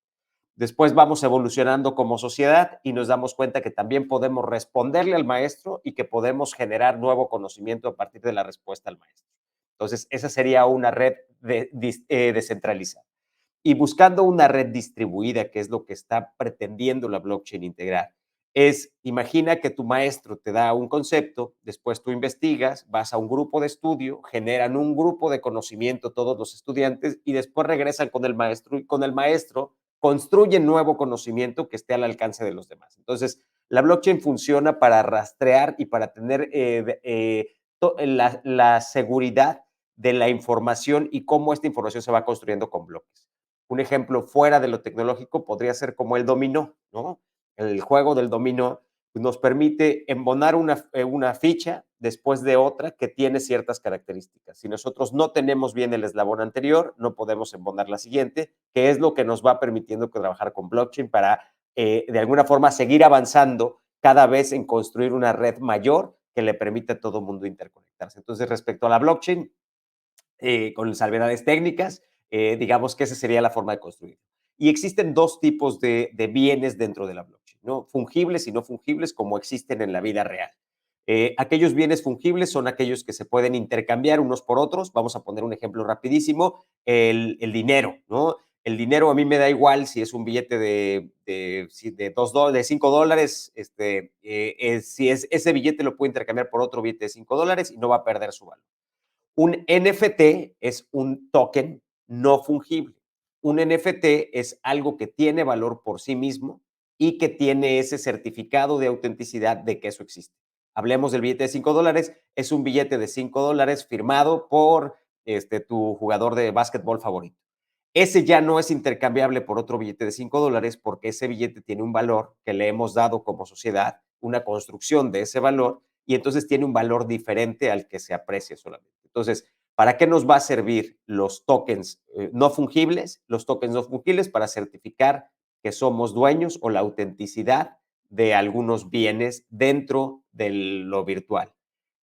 Después vamos evolucionando como sociedad y nos damos cuenta que también podemos responderle al maestro y que podemos generar nuevo conocimiento a partir de la respuesta al maestro. Entonces, esa sería una red descentralizada. Y buscando una red distribuida, que es lo que está pretendiendo la blockchain integrar, imagina que tu maestro te da un concepto, después tú investigas, vas a un grupo de estudio, generan un grupo de conocimiento todos los estudiantes y después regresan con el maestro y con el maestro construyen nuevo conocimiento que esté al alcance de los demás. Entonces, la blockchain funciona para rastrear y para tener la seguridad de la información y cómo esta información se va construyendo con bloques. Un ejemplo fuera de lo tecnológico podría ser como el dominó, ¿no? El juego del dominó nos permite embonar una ficha después de otra que tiene ciertas características. Si nosotros no tenemos bien el eslabón anterior, no podemos embonar la siguiente, que es lo que nos va permitiendo trabajar con blockchain para, de alguna forma, seguir avanzando cada vez en construir una red mayor que le permite a todo mundo interconectarse. Entonces, respecto a la blockchain, con salvedades técnicas, digamos que esa sería la forma de construir. Y existen 2 tipos de bienes dentro de la blockchain, ¿no? Fungibles y no fungibles, como existen en la vida real. Aquellos bienes fungibles son aquellos que se pueden intercambiar unos por otros. Vamos a poner un ejemplo rapidísimo, el dinero, ¿no? El dinero a mí me da igual si es un billete de $5, si es, ese billete lo puedo intercambiar por otro billete de $5 y no va a perder su valor. Un NFT es un token no fungible. Un NFT es algo que tiene valor por sí mismo y que tiene ese certificado de autenticidad de que eso existe. Hablemos del billete de $5, es un billete de $5 firmado por tu jugador de básquetbol favorito. Ese ya no es intercambiable por otro billete de $5 porque ese billete tiene un valor que le hemos dado como sociedad, una construcción de ese valor, y entonces tiene un valor diferente al que se aprecia solamente. Entonces, ¿para qué nos va a servir los tokens no fungibles? Los tokens no fungibles para certificar que somos dueños o la autenticidad de algunos bienes dentro de lo virtual.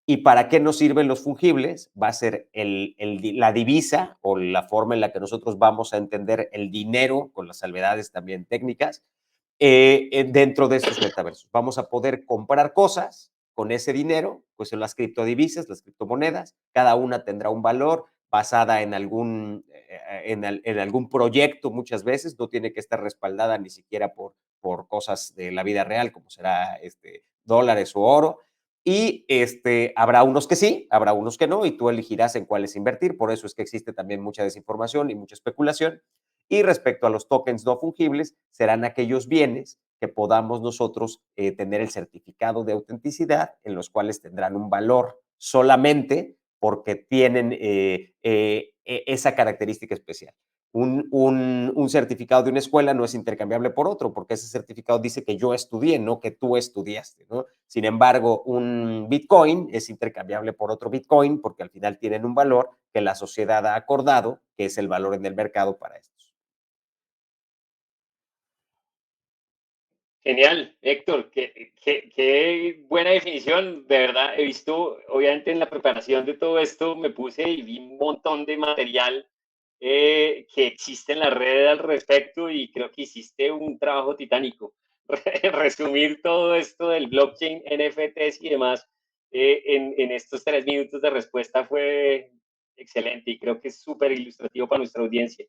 ¿Y para qué nos sirven los fungibles? Va a ser la divisa o la forma en la que nosotros vamos a entender el dinero, con las salvedades también técnicas, dentro de estos metaversos. Vamos a poder comprar cosas con ese dinero, pues en las criptodivisas, las criptomonedas, cada una tendrá un valor basada en algún proyecto muchas veces, no tiene que estar respaldada ni siquiera por cosas de la vida real, como será dólares o oro, y habrá unos que sí, habrá unos que no, y tú elegirás en cuáles invertir. Por eso es que existe también mucha desinformación y mucha especulación. Y respecto a los tokens no fungibles, serán aquellos bienes que podamos nosotros tener el certificado de autenticidad, en los cuales tendrán un valor solamente porque tienen esa característica especial. Un certificado de una escuela no es intercambiable por otro, porque ese certificado dice que yo estudié, no que tú estudiaste, ¿no? Sin embargo, un Bitcoin es intercambiable por otro Bitcoin, porque al final tienen un valor que la sociedad ha acordado, que es el valor en el mercado para estos. Genial, Héctor, qué buena definición. De verdad, he visto, obviamente en la preparación de todo esto, me puse y vi un montón de material que existe en la red al respecto y creo que hiciste un trabajo titánico. Resumir todo esto del blockchain, NFTs y demás en estos 3 minutos de respuesta fue excelente y creo que es súper ilustrativo para nuestra audiencia.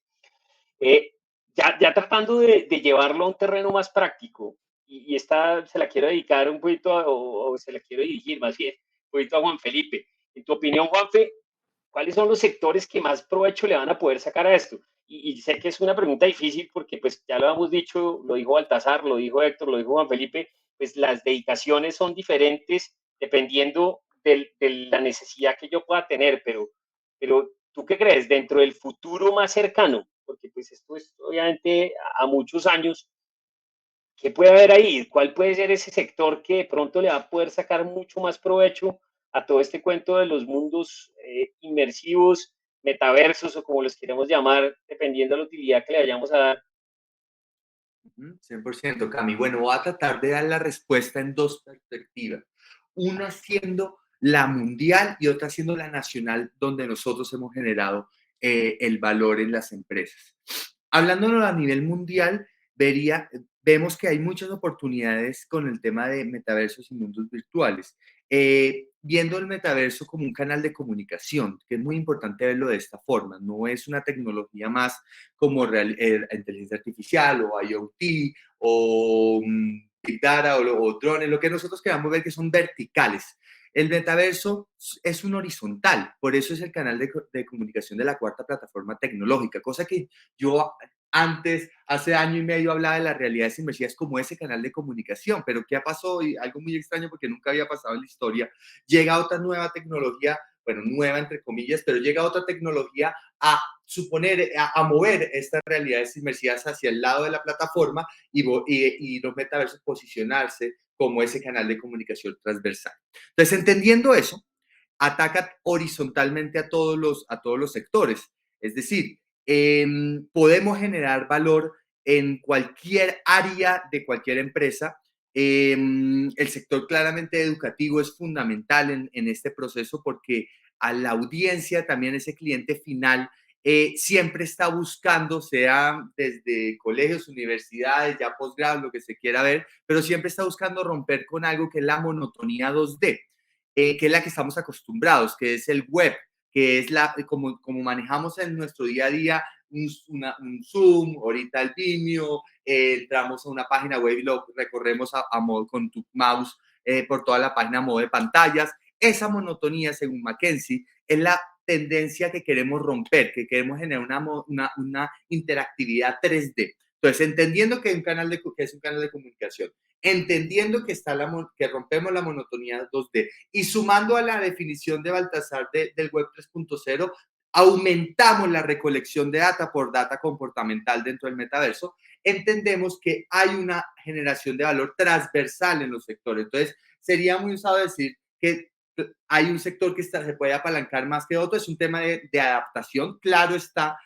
Eh, ya tratando de llevarlo a un terreno más práctico, y esta se la quiero dedicar un poquito, o se la quiero dirigir más bien, un poquito a Juan Felipe. En tu opinión, Juanfe, ¿cuáles son los sectores que más provecho le van a poder sacar a esto? Y sé que es una pregunta difícil porque pues ya lo hemos dicho, lo dijo Baltasar, lo dijo Héctor, lo dijo Juan Felipe, pues las dedicaciones son diferentes dependiendo de la necesidad que yo pueda tener, pero ¿tú qué crees? Dentro del futuro más cercano, porque pues esto es obviamente a muchos años, ¿qué puede haber ahí? ¿Cuál puede ser ese sector que de pronto le va a poder sacar mucho más provecho a todo este cuento de los mundos inmersivos, metaversos o como los queremos llamar, dependiendo de la utilidad que le vayamos a dar? 100%, Cami. Bueno, voy a tratar de dar la respuesta en dos perspectivas. Una siendo la mundial y otra siendo la nacional, donde nosotros hemos generado el valor en las empresas. Hablándolo a nivel mundial, vemos que hay muchas oportunidades con el tema de metaversos y mundos virtuales. Viendo el metaverso como un canal de comunicación, que es muy importante verlo de esta forma, no es una tecnología más como inteligencia artificial o IoT o Big Data o drones, lo que nosotros queramos ver que son verticales. El metaverso es un horizontal, por eso es el canal de comunicación de la cuarta plataforma tecnológica, cosa que yo antes, hace año y medio, hablaba de las realidades inmersivas como ese canal de comunicación, pero ¿qué ha pasado? Y algo muy extraño porque nunca había pasado en la historia. Llega otra nueva tecnología, bueno, nueva entre comillas, pero llega otra tecnología a mover estas realidades inmersivas hacia el lado de la plataforma y los metaversos posicionarse como ese canal de comunicación transversal. Entonces, entendiendo eso, ataca horizontalmente a todos los sectores. Es decir, podemos generar valor en cualquier área de cualquier empresa. El sector claramente educativo es fundamental en este proceso porque a la audiencia, también ese cliente final, siempre está buscando, sea desde colegios, universidades, ya posgrado, lo que se quiera ver, pero siempre está buscando romper con algo que es la monotonía 2D. que es la que estamos acostumbrados, que es el web, que es como manejamos en nuestro día a día un Zoom, ahorita el Vimeo, entramos a una página web y lo recorremos con tu mouse por toda la página a modo de pantallas. Esa monotonía, según McKinsey, es la tendencia que queremos romper, que queremos generar una interactividad 3D. Entonces, entendiendo que es un canal de comunicación, entendiendo que rompemos la monotonía 2D y sumando a la definición de Baltasar del Web 3.0, aumentamos la recolección de data por data comportamental dentro del metaverso, entendemos que hay una generación de valor transversal en los sectores. Entonces, sería muy usado decir que hay un sector que se puede apalancar más que otro, es un tema de adaptación, claro está,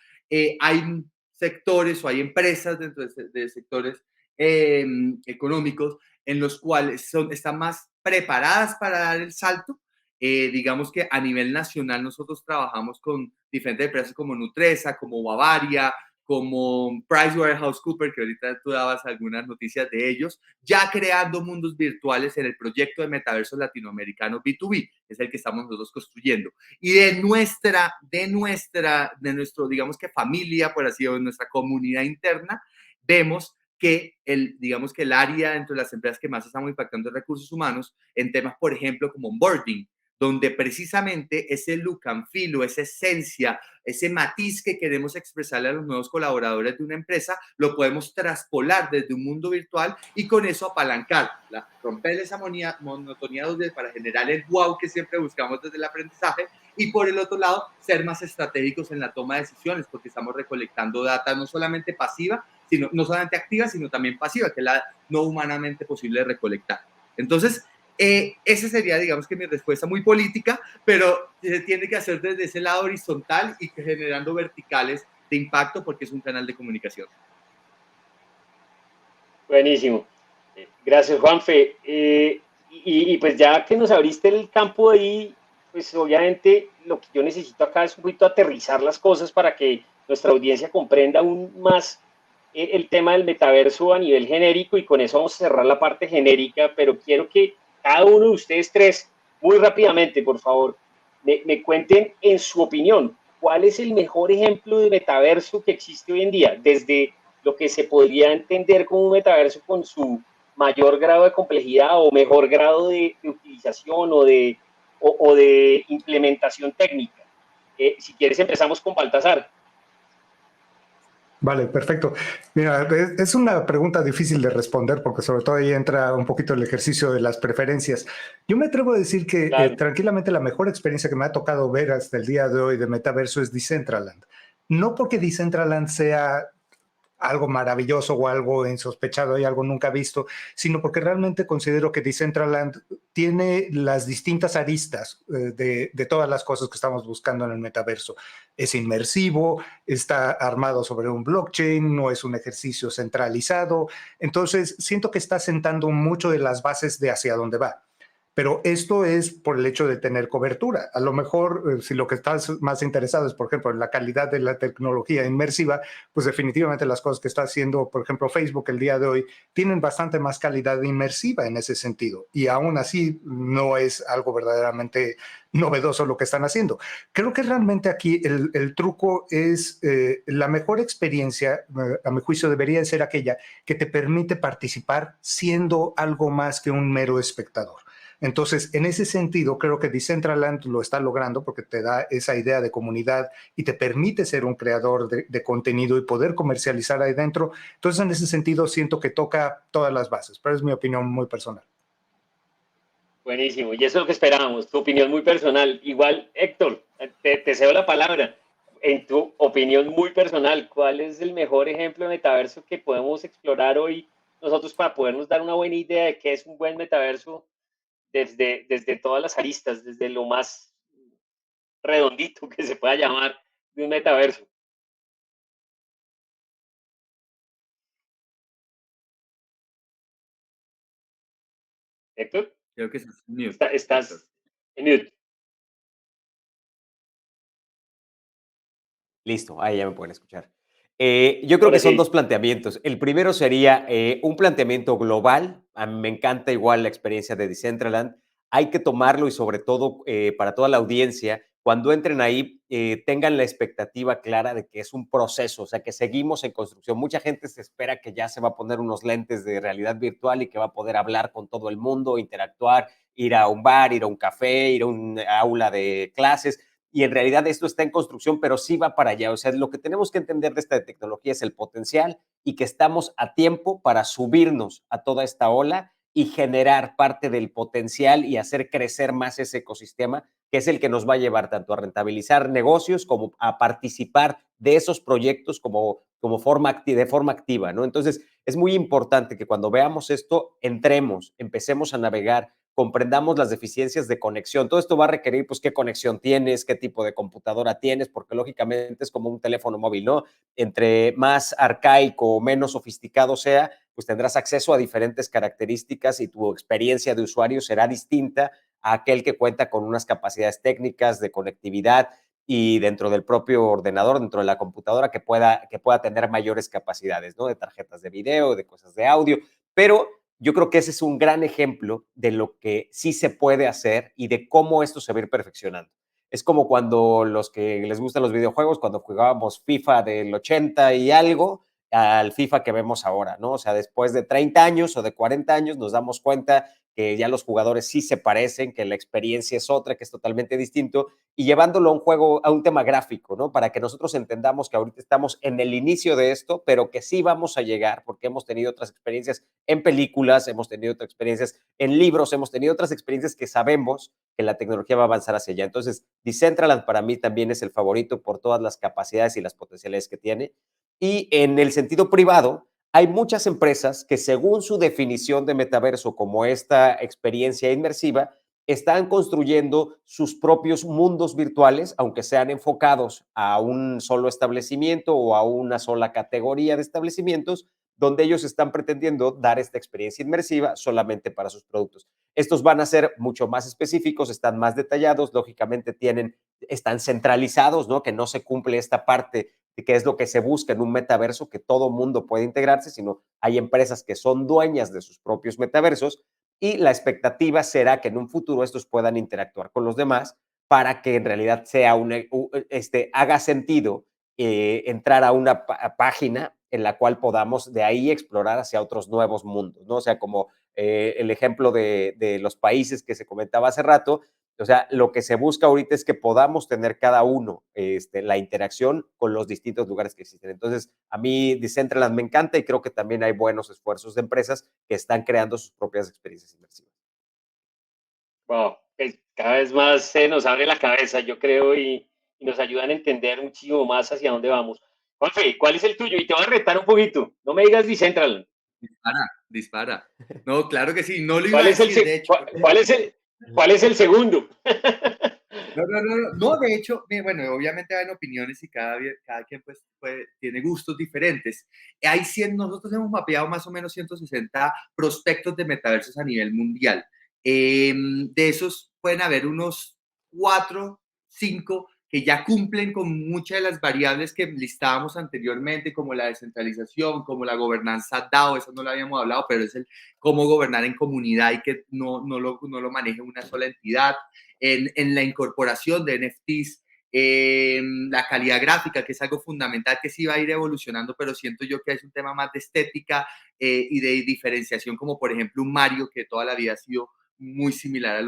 hay sectores o hay empresas dentro de sectores económicos en los cuales están más preparadas para dar el salto. Digamos que a nivel nacional nosotros trabajamos con diferentes empresas como Nutresa, como Bavaria, como PricewaterhouseCoopers, que ahorita tú dabas algunas noticias de ellos, ya creando mundos virtuales en el proyecto de metaverso latinoamericano B2B, es el que estamos nosotros construyendo. Y de nuestro, digamos que familia, por así decirlo, de nuestra comunidad interna, vemos que digamos que el área dentro de las empresas que más estamos impactando en recursos humanos, en temas, por ejemplo, como onboarding, donde precisamente ese look and feel o esa esencia, ese matiz que queremos expresarle a los nuevos colaboradores de una empresa, lo podemos traspolar desde un mundo virtual y con eso apalancar, romper esa monotonía para generar el wow que siempre buscamos desde el aprendizaje y por el otro lado, ser más estratégicos en la toma de decisiones porque estamos recolectando data no solamente pasiva, no solamente activa, sino también pasiva, que es la no humanamente posible de recolectar. Entonces, esa sería, digamos que mi respuesta muy política, pero se tiene que hacer desde ese lado horizontal y generando verticales de impacto porque es un canal de comunicación. Buenísimo. Gracias, Juanfe. Y pues ya que nos abriste el campo ahí, pues obviamente lo que yo necesito acá es un poquito aterrizar las cosas para que nuestra audiencia comprenda aún más el tema del metaverso a nivel genérico y con eso vamos a cerrar la parte genérica, pero quiero que cada uno de ustedes tres, muy rápidamente, por favor, me cuenten en su opinión, ¿cuál es el mejor ejemplo de metaverso que existe hoy en día? Desde lo que se podría entender como un metaverso con su mayor grado de complejidad o mejor grado de utilización o de implementación técnica. Si quieres, empezamos con Baltasar. Vale, perfecto. Mira, es una pregunta difícil de responder porque sobre todo ahí entra un poquito el ejercicio de las preferencias. Yo me atrevo a decir que Claro. tranquilamente la mejor experiencia que me ha tocado ver hasta el día de hoy de metaverso es Decentraland. No porque Decentraland sea algo maravilloso o algo insospechado y algo nunca visto, sino porque realmente considero que Decentraland tiene las distintas aristas de todas las cosas que estamos buscando en el metaverso. Es inmersivo, está armado sobre un blockchain, no es un ejercicio centralizado, entonces siento que está sentando mucho de las bases de hacia dónde va. Pero esto es por el hecho de tener cobertura. A lo mejor, si lo que estás más interesado es, por ejemplo, en la calidad de la tecnología inmersiva, pues definitivamente las cosas que está haciendo, por ejemplo, Facebook el día de hoy, tienen bastante más calidad inmersiva en ese sentido. Y aún así no es algo verdaderamente novedoso lo que están haciendo. Creo que realmente aquí el truco es la mejor experiencia, a mi juicio, debería ser aquella que te permite participar siendo algo más que un mero espectador. Entonces, en ese sentido, creo que Decentraland lo está logrando porque te da esa idea de comunidad y te permite ser un creador de contenido y poder comercializar ahí dentro. Entonces, en ese sentido, siento que toca todas las bases, pero es mi opinión muy personal. Buenísimo, y eso es lo que esperábamos, tu opinión muy personal. Igual, Héctor, te cedo la palabra. En tu opinión muy personal, ¿cuál es el mejor ejemplo de metaverso que podemos explorar hoy nosotros para podernos dar una buena idea de qué es un buen metaverso desde todas las aristas, desde lo más redondito que se pueda llamar de un metaverso? Héctor, Creo que estás en mute. estás en mute. Listo, ahí ya me pueden escuchar. Yo creo Ahora que son sí. dos planteamientos. El primero sería un planteamiento global. A mí me encanta igual la experiencia de Decentraland. hay que tomarlo y sobre todo para toda la audiencia, cuando entren ahí, tengan la expectativa clara de que es un proceso, o sea, que seguimos en construcción. Mucha gente se espera que ya se va a poner unos lentes de realidad virtual y que va a poder hablar con todo el mundo, interactuar, ir a un bar, ir a un café, ir a un aula de clases, y en realidad esto está en construcción, pero sí va para allá. O sea, lo que tenemos que entender de esta tecnología es el potencial y que estamos a tiempo para subirnos a toda esta ola y generar parte del potencial y hacer crecer más ese ecosistema, que es el que nos va a llevar tanto a rentabilizar negocios como a participar de esos proyectos de forma activa, ¿no? Entonces, es muy importante que cuando veamos esto, entremos, empecemos a navegar, comprendamos las deficiencias de conexión. Todo esto va a requerir, pues, qué conexión tienes, qué tipo de computadora tienes, porque lógicamente es como un teléfono móvil, ¿no? Entre más arcaico o menos sofisticado sea, pues tendrás acceso a diferentes características y tu experiencia de usuario será distinta a aquel que cuenta con unas capacidades técnicas de conectividad y dentro del propio ordenador, dentro de la computadora, que pueda tener mayores capacidades, ¿no? De tarjetas de video, de cosas de audio, pero yo creo que ese es un gran ejemplo de lo que sí se puede hacer y de cómo esto se va a ir perfeccionando. Es como cuando los que les gustan los videojuegos, cuando jugábamos FIFA del 80 y algo, al FIFA que vemos ahora, ¿no? O sea, después de 30 años o de 40 años nos damos cuenta que ya los jugadores sí se parecen, que la experiencia es otra, que es totalmente distinto, y llevándolo a un juego, a un tema gráfico, ¿no? Para que nosotros entendamos que ahorita estamos en el inicio de esto, pero que sí vamos a llegar, porque hemos tenido otras experiencias en películas, hemos tenido otras experiencias en libros, hemos tenido otras experiencias que sabemos que la tecnología va a avanzar hacia allá. Entonces, Decentraland para mí también es el favorito por todas las capacidades y las potencialidades que tiene. Y en el sentido privado, hay muchas empresas que según su definición de metaverso como esta experiencia inmersiva, están construyendo sus propios mundos virtuales, aunque sean enfocados a un solo establecimiento o a una sola categoría de establecimientos, donde ellos están pretendiendo dar esta experiencia inmersiva solamente para sus productos. Estos van a ser mucho más específicos, están más detallados, lógicamente están centralizados, ¿no? Que no se cumple esta parte que es lo que se busca en un metaverso, que todo mundo puede integrarse, sino hay empresas que son dueñas de sus propios metaversos y la expectativa será que en un futuro estos puedan interactuar con los demás para que en realidad haga sentido entrar a una página en la cual podamos de ahí explorar hacia otros nuevos mundos, ¿no? O sea, como el ejemplo de los países que se comentaba hace rato, o sea, lo que se busca ahorita es que podamos tener cada uno la interacción con los distintos lugares que existen. Entonces, a mí Decentraland me encanta y creo que también hay buenos esfuerzos de empresas que están creando sus propias experiencias inmersivas. Wow, pues cada vez más se nos abre la cabeza, yo creo, y nos ayudan a entender muchísimo más hacia dónde vamos. Juanfe, ¿cuál es el tuyo? Y te voy a retar un poquito. No me digas Decentraland. Dispara, dispara. No, claro que sí, no lo iba a ¿Cuál es el, decir, de hecho. cuál es el segundo? No, de hecho, bueno, obviamente hay opiniones y cada quien pues, tiene gustos diferentes. Nosotros hemos mapeado más o menos 160 prospectos de metaversos a nivel mundial. De esos pueden haber unos 4, 5 que ya cumplen con muchas de las variables que listábamos anteriormente, como la descentralización, como la gobernanza DAO, eso no lo habíamos hablado, pero es el cómo gobernar en comunidad y que no lo maneje una sola entidad, en la incorporación de NFTs, la calidad gráfica, que es algo fundamental que sí va a ir evolucionando, pero siento yo que es un tema más de estética y de diferenciación, como por ejemplo un Mario, que toda la vida ha sido muy similar a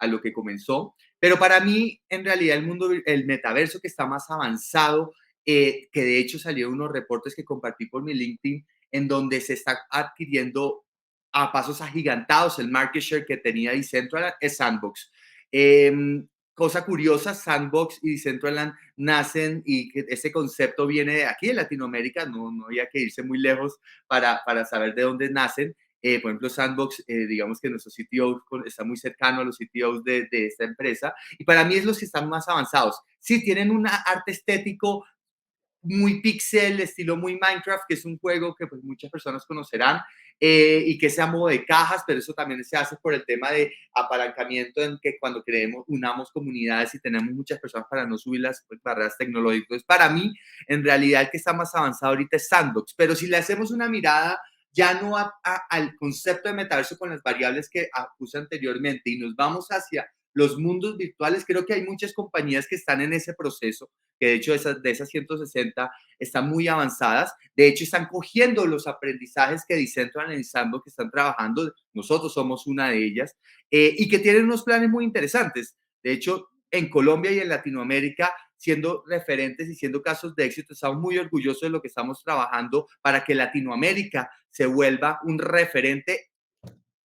lo que comenzó. Pero para mí, en realidad, el metaverso que está más avanzado, que de hecho salieron unos reportes que compartí por mi LinkedIn, en donde se está adquiriendo a pasos agigantados el market share que tenía Decentraland, es Sandbox. Cosa curiosa, Sandbox y Decentraland nacen y que ese concepto viene de aquí, de Latinoamérica, no había que irse muy lejos para saber de dónde nacen. Por ejemplo, Sandbox, digamos que nuestro CTO está muy cercano a los CTOs de esta empresa y para mí es los que están más avanzados. Sí, tienen un arte estético muy pixel, estilo muy Minecraft, que es un juego que pues, muchas personas conocerán y que sea modo de cajas, pero eso también se hace por el tema de apalancamiento en que cuando unamos comunidades y tenemos muchas personas para no subir las barreras tecnológicas. Para mí, en realidad, el que está más avanzado ahorita es Sandbox, pero si le hacemos una mirada ya no al concepto de metaverso con las variables que puse anteriormente y nos vamos hacia los mundos virtuales, creo que hay muchas compañías que están en ese proceso, que de hecho de esas 160 están muy avanzadas. De hecho, están cogiendo los aprendizajes que Decentraland y Sandbox que están trabajando. Nosotros somos una de ellas y que tienen unos planes muy interesantes. De hecho, en Colombia y en Latinoamérica, siendo referentes y siendo casos de éxito, estamos muy orgullosos de lo que estamos trabajando para que Latinoamérica se vuelva un referente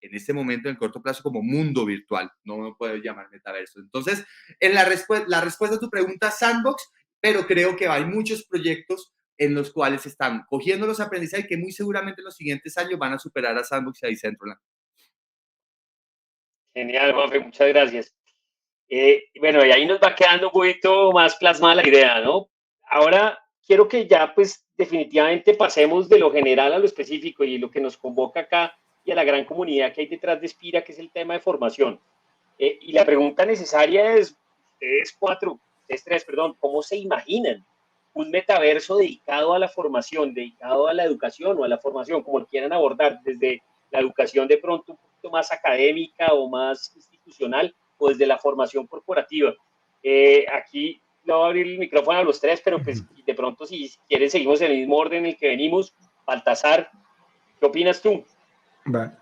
en este momento, en corto plazo, como mundo virtual. No me puedo llamar metaverso. Entonces, en la respuesta a tu pregunta, Sandbox, pero creo que hay muchos proyectos en los cuales están cogiendo los aprendizajes que muy seguramente en los siguientes años van a superar a Sandbox y a Decentraland. Genial, Juanfe, muchas gracias. Bueno, y ahí nos va quedando un poquito más plasmada la idea, ¿no? Ahora quiero que ya, pues, definitivamente pasemos de lo general a lo específico y lo que nos convoca acá y a la gran comunidad que hay detrás de Spira, que es el tema de formación. Y la pregunta necesaria es, ustedes tres, perdón, ¿cómo se imaginan un metaverso dedicado a la formación, dedicado a la educación o a la formación, como lo quieran abordar, desde la educación de pronto un poquito más académica o más institucional o desde la formación corporativa? Aquí le voy a abrir el micrófono a los tres, pero pues de pronto si quieren seguimos en el mismo orden en el que venimos. Baltasar, ¿qué opinas tú? Va.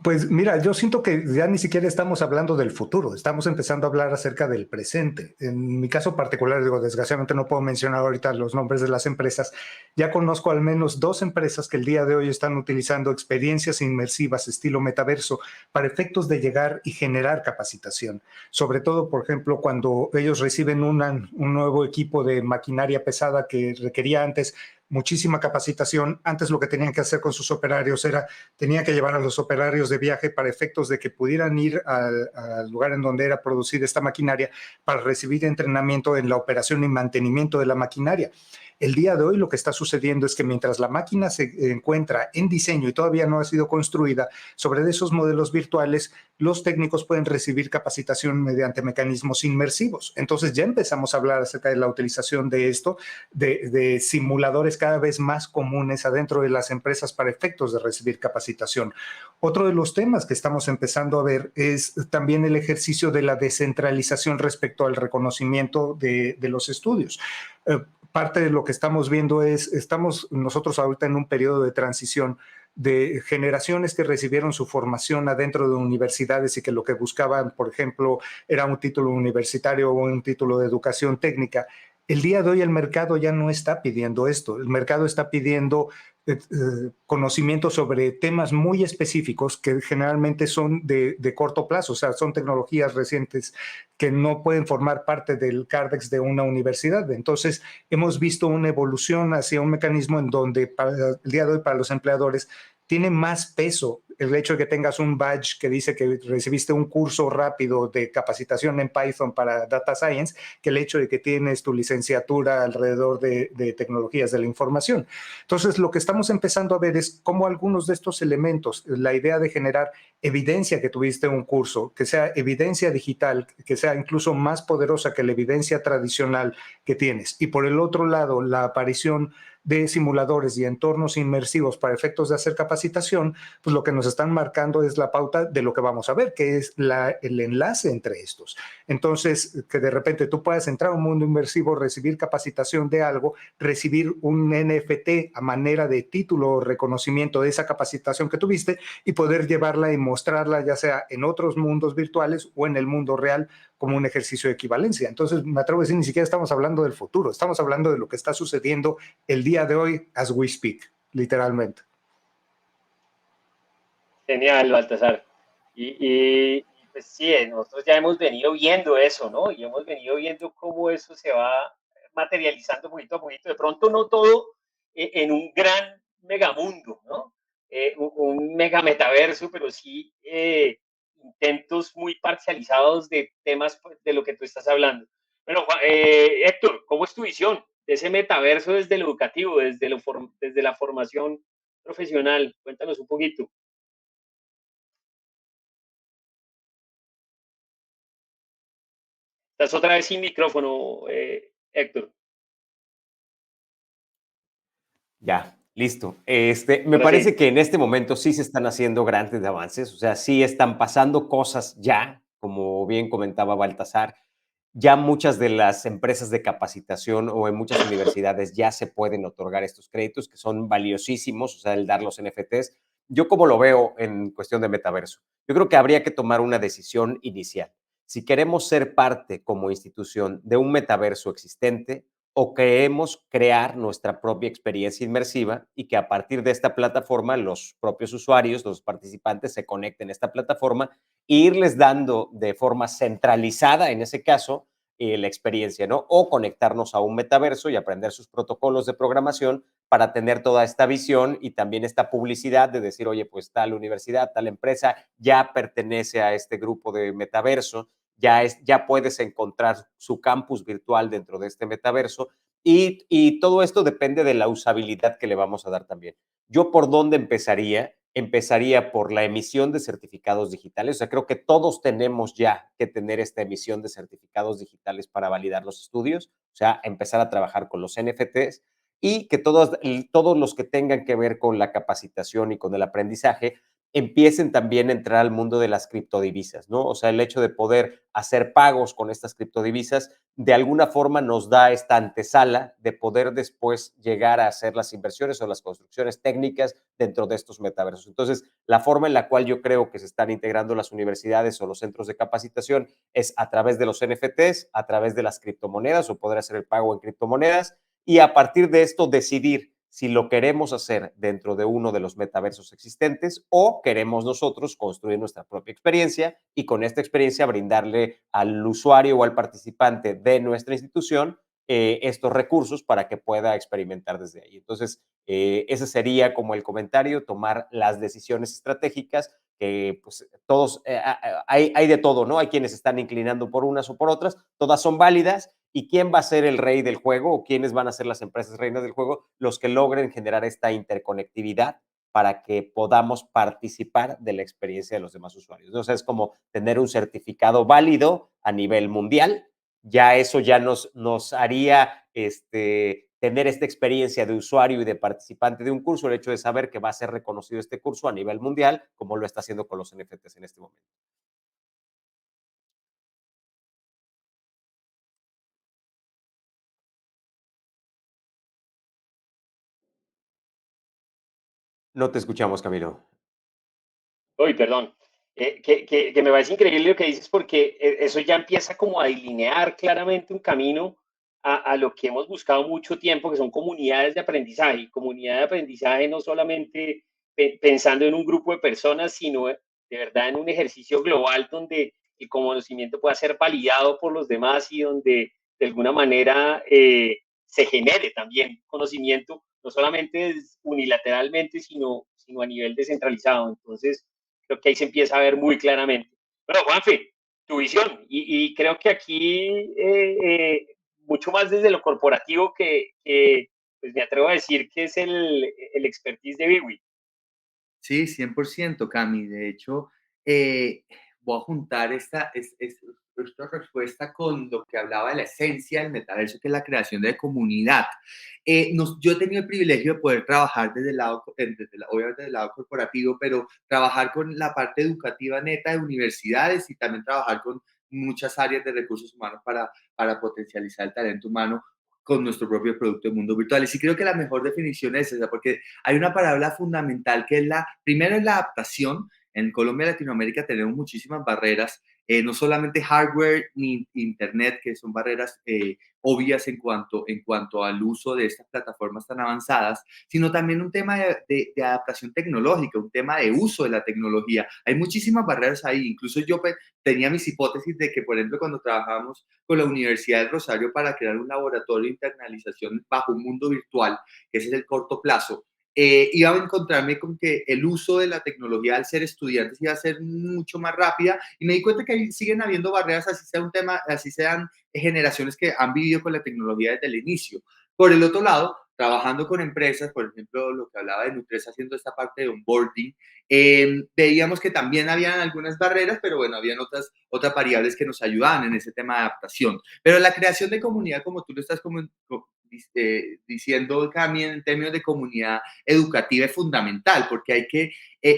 Pues mira, yo siento que ya ni siquiera estamos hablando del futuro, estamos empezando a hablar acerca del presente. En mi caso particular, digo, desgraciadamente no puedo mencionar ahorita los nombres de las empresas. Ya conozco al menos 2 empresas que el día de hoy están utilizando experiencias inmersivas estilo metaverso para efectos de llegar y generar capacitación. Sobre todo, por ejemplo, cuando ellos reciben un nuevo equipo de maquinaria pesada que requería antes muchísima capacitación. Antes lo que tenían que hacer con sus operarios era, tenían que llevar a los operarios de viaje para efectos de que pudieran ir al lugar en donde era producida esta maquinaria para recibir entrenamiento en la operación y mantenimiento de la maquinaria. El día de hoy lo que está sucediendo es que mientras la máquina se encuentra en diseño y todavía no ha sido construida, sobre esos modelos virtuales, los técnicos pueden recibir capacitación mediante mecanismos inmersivos. Entonces ya empezamos a hablar acerca de la utilización de esto, de simuladores cada vez más comunes adentro de las empresas para efectos de recibir capacitación. Otro de los temas que estamos empezando a ver es también el ejercicio de la descentralización respecto al reconocimiento de los estudios. Parte de lo que estamos viendo es, estamos nosotros ahorita en un periodo de transición de generaciones que recibieron su formación adentro de universidades y que lo que buscaban, por ejemplo, era un título universitario o un título de educación técnica. El día de hoy el mercado ya no está pidiendo esto, el mercado está pidiendo conocimiento sobre temas muy específicos que generalmente son de corto plazo, o sea, son tecnologías recientes que no pueden formar parte del CARDEX de una universidad. Entonces, hemos visto una evolución hacia un mecanismo en donde para el día de hoy para los empleadores tiene más peso el hecho de que tengas un badge que dice que recibiste un curso rápido de capacitación en Python para Data Science que el hecho de que tienes tu licenciatura alrededor de tecnologías de la información. Entonces, lo que estamos empezando a ver es cómo algunos de estos elementos, la idea de generar evidencia que tuviste un curso, que sea evidencia digital, que sea incluso más poderosa que la evidencia tradicional que tienes. Y por el otro lado, la aparición de simuladores y entornos inmersivos para efectos de hacer capacitación, pues lo que nos están marcando es la pauta de lo que vamos a ver, que es el enlace entre estos. Entonces, que de repente tú puedas entrar a un mundo inmersivo, recibir capacitación de algo, recibir un NFT a manera de título o reconocimiento de esa capacitación que tuviste y poder llevarla y mostrarla ya sea en otros mundos virtuales o en el mundo real como un ejercicio de equivalencia. Entonces, me atrevo a decir, ni siquiera estamos hablando del futuro, estamos hablando de lo que está sucediendo el día de hoy as we speak, literalmente. Genial, Baltasar. Pues sí, nosotros ya hemos venido viendo eso, ¿no? Y hemos venido viendo cómo eso se va materializando poquito a poquito. De pronto no todo en un gran megamundo, ¿no? Un mega metaverso, pero sí intentos muy parcializados de temas pues, de lo que tú estás hablando. Bueno, Héctor, ¿cómo es tu visión de ese metaverso desde lo educativo, desde la formación profesional? Cuéntanos un poquito. Estás otra vez sin micrófono, Héctor. Ya. Listo. Me Ahora parece sí. que en este momento sí se están haciendo grandes avances, o sea, sí están pasando cosas ya, como bien comentaba Baltasar. Ya muchas de las empresas de capacitación o en muchas universidades ya se pueden otorgar estos créditos que son valiosísimos, o sea, el dar los NFTs. Yo como lo veo en cuestión de metaverso, yo creo que habría que tomar una decisión inicial. Si queremos ser parte como institución de un metaverso existente o queremos crear nuestra propia experiencia inmersiva y que a partir de esta plataforma los propios usuarios, los participantes se conecten a esta plataforma e irles dando de forma centralizada, en ese caso, la experiencia, ¿no? O conectarnos a un metaverso y aprender sus protocolos de programación para tener toda esta visión y también esta publicidad de decir, oye, pues tal universidad, tal empresa ya pertenece a este grupo de metaverso, ya puedes encontrar su campus virtual dentro de este metaverso y todo esto depende de la usabilidad que le vamos a dar también. ¿Yo por dónde empezaría? Empezaría por la emisión de certificados digitales. O sea, creo que todos tenemos ya que tener esta emisión de certificados digitales para validar los estudios, o sea, empezar a trabajar con los NFTs y que todos los que tengan que ver con la capacitación y con el aprendizaje empiecen también a entrar al mundo de las criptodivisas, ¿no? O sea, el hecho de poder hacer pagos con estas criptodivisas de alguna forma nos da esta antesala de poder después llegar a hacer las inversiones o las construcciones técnicas dentro de estos metaversos. Entonces, la forma en la cual yo creo que se están integrando las universidades o los centros de capacitación es a través de los NFTs, a través de las criptomonedas o poder hacer el pago en criptomonedas y a partir de esto decidir si lo queremos hacer dentro de uno de los metaversos existentes o queremos nosotros construir nuestra propia experiencia y con esta experiencia brindarle al usuario o al participante de nuestra institución estos recursos para que pueda experimentar desde ahí. Entonces, ese sería como el comentario, tomar las decisiones estratégicas que pues todos, hay de todo, ¿no? Hay quienes están inclinando por unas o por otras, todas son válidas y quién va a ser el rey del juego o quiénes van a ser las empresas reinas del juego, los que logren generar esta interconectividad para que podamos participar de la experiencia de los demás usuarios. Entonces, es como tener un certificado válido a nivel mundial. Ya eso ya nos haría tener esta experiencia de usuario y de participante de un curso, el hecho de saber que va a ser reconocido este curso a nivel mundial, como lo está haciendo con los NFTs en este momento. No te escuchamos, Camilo. Uy, perdón. Que me parece increíble lo que dices porque eso ya empieza como a delinear claramente un camino a lo que hemos buscado mucho tiempo, que son comunidades de aprendizaje. Y comunidad de aprendizaje no solamente pensando en un grupo de personas, sino de verdad en un ejercicio global donde el conocimiento pueda ser validado por los demás y donde de alguna manera se genere también conocimiento, no solamente unilateralmente, sino a nivel descentralizado. Entonces, creo que ahí se empieza a ver muy claramente. Pero, Juanfe, tu visión, y creo que aquí mucho más desde lo corporativo que pues me atrevo a decir que es el expertise de Biwi. Sí, 100%, Cami. De hecho, voy a juntar esta respuesta con lo que hablaba de la esencia del metaverso, que es la creación de comunidad. Yo he tenido el privilegio de poder trabajar desde el lado, obviamente desde el lado corporativo, pero trabajar con la parte educativa neta de universidades y también trabajar con muchas áreas de recursos humanos para potencializar el talento humano con nuestro propio producto de mundo virtual. Y sí creo que la mejor definición es esa, porque hay una palabra fundamental que es primero es la adaptación. En Colombia y Latinoamérica tenemos muchísimas barreras, no solamente hardware ni internet, que son barreras obvias en cuanto al uso de estas plataformas tan avanzadas, sino también un tema de adaptación tecnológica, un tema de uso de la tecnología. Hay muchísimas barreras ahí. Incluso yo tenía mis hipótesis de que, por ejemplo, cuando trabajábamos con la Universidad del Rosario para crear un laboratorio de internalización bajo un mundo virtual, que ese es el corto plazo, iba a encontrarme con que el uso de la tecnología al ser estudiantes iba a ser mucho más rápida y me di cuenta que siguen habiendo barreras, así sea un tema, así sean generaciones que han vivido con la tecnología desde el inicio. Por el otro lado, trabajando con empresas, por ejemplo, lo que hablaba de Nutres haciendo esta parte de onboarding, veíamos que también habían algunas barreras, pero bueno, habían otras variables que nos ayudaban en ese tema de adaptación. Pero la creación de comunidad, como tú lo estás diciendo, Cami, en términos de comunidad educativa es fundamental, porque hay que,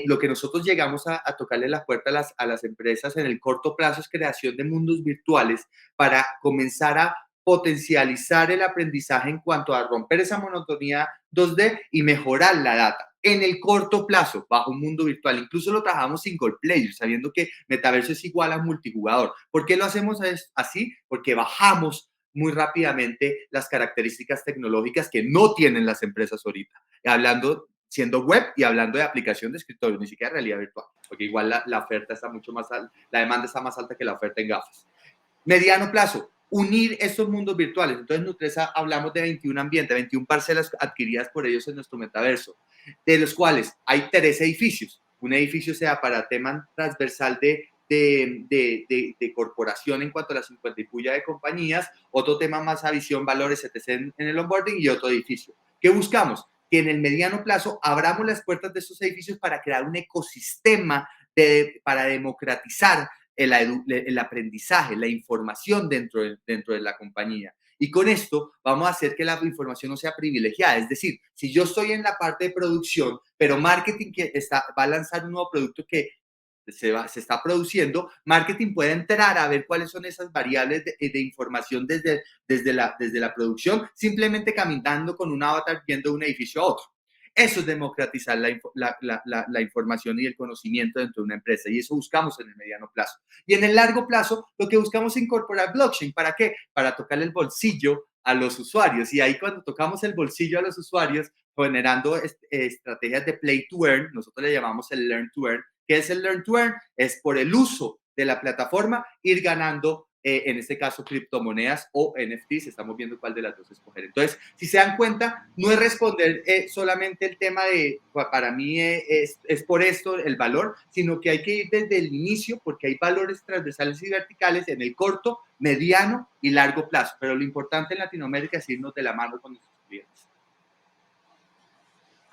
lo que nosotros llegamos a tocarle la puerta a las empresas en el corto plazo es creación de mundos virtuales para comenzar a potencializar el aprendizaje en cuanto a romper esa monotonía 2D y mejorar la data en el corto plazo, bajo un mundo virtual. Incluso lo trabajamos single player, sabiendo que metaverso es igual a multijugador. ¿Por qué lo hacemos así? Porque bajamos muy rápidamente las características tecnológicas que no tienen las empresas ahorita. Hablando, siendo web y hablando de aplicación de escritorio, ni siquiera realidad virtual, porque igual la oferta está mucho más alta, la demanda está más alta que la oferta en gafas. Mediano plazo, unir estos mundos virtuales. Entonces, Nutresa hablamos de 21 ambientes, 21 parcelas adquiridas por ellos en nuestro metaverso, de los cuales hay 3 edificios. Un edificio sea para tema transversal de corporación en cuanto a la 50 y puya de compañías, otro tema más a visión, valores, etc. en el onboarding y otro edificio. ¿Qué buscamos? Que en el mediano plazo abramos las puertas de estos edificios para crear un ecosistema para democratizar el aprendizaje, la información dentro de la compañía. Y con esto vamos a hacer que la información no sea privilegiada. Es decir, si yo estoy en la parte de producción, pero marketing va a lanzar un nuevo producto que se está produciendo, marketing puede entrar a ver cuáles son esas variables de información desde la producción, simplemente caminando con un avatar viendo de un edificio a otro. Eso es democratizar la información y el conocimiento dentro de una empresa, y eso buscamos en el mediano plazo. Y en el largo plazo, lo que buscamos es incorporar blockchain. ¿Para qué? Para tocarle el bolsillo a los usuarios. Y ahí cuando tocamos el bolsillo a los usuarios, generando estrategias de play to earn, nosotros le llamamos el learn to earn. ¿Qué es el learn to earn? Es por el uso de la plataforma ir ganando, en este caso, criptomonedas o NFTs. Estamos viendo cuál de las dos escoger. Entonces, si se dan cuenta, no es responder solamente el tema de, para mí es por esto el valor, sino que hay que ir desde el inicio, porque hay valores transversales y verticales en el corto, mediano y largo plazo. Pero lo importante en Latinoamérica es irnos de la mano con nuestros clientes.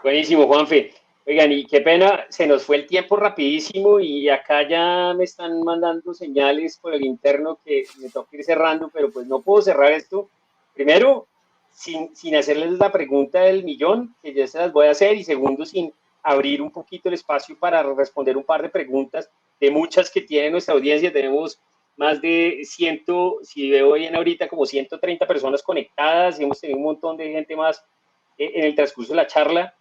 Buenísimo, Juanfe. Oigan, y qué pena, se nos fue el tiempo rapidísimo y acá ya me están mandando señales por el interno que me toca ir cerrando, pero pues no puedo cerrar esto. Primero, sin hacerles la pregunta del millón, que ya se las voy a hacer, y segundo, sin abrir un poquito el espacio para responder un par de preguntas de muchas que tiene nuestra audiencia. Tenemos más de 100, si veo bien ahorita, como 130 personas conectadas, y hemos tenido un montón de gente más en el transcurso de la charla.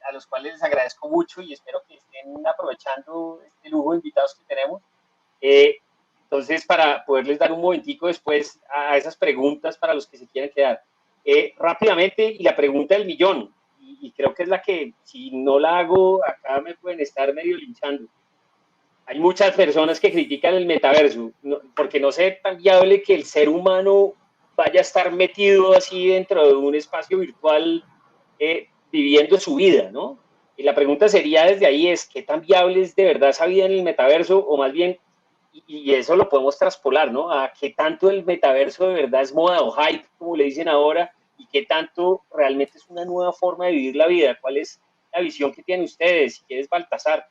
A los cuales les agradezco mucho y espero que estén aprovechando este lujo de invitados que tenemos. Entonces, para poderles dar un momentico después a esas preguntas para los que se quieran quedar. Rápidamente, y la pregunta del millón, y creo que es la que, si no la hago, acá me pueden estar medio linchando. Hay muchas personas que critican el metaverso, porque no sé tan viable que el ser humano vaya a estar metido así dentro de un espacio virtual viviendo su vida, ¿no? Y la pregunta sería desde ahí es, ¿qué tan viable es de verdad esa vida en el metaverso? O más bien, y eso lo podemos traspolar, ¿no? A qué tanto el metaverso de verdad es moda o hype, como le dicen ahora, y qué tanto realmente es una nueva forma de vivir la vida. ¿Cuál es la visión que tienen ustedes? Si quieres, Baltasar.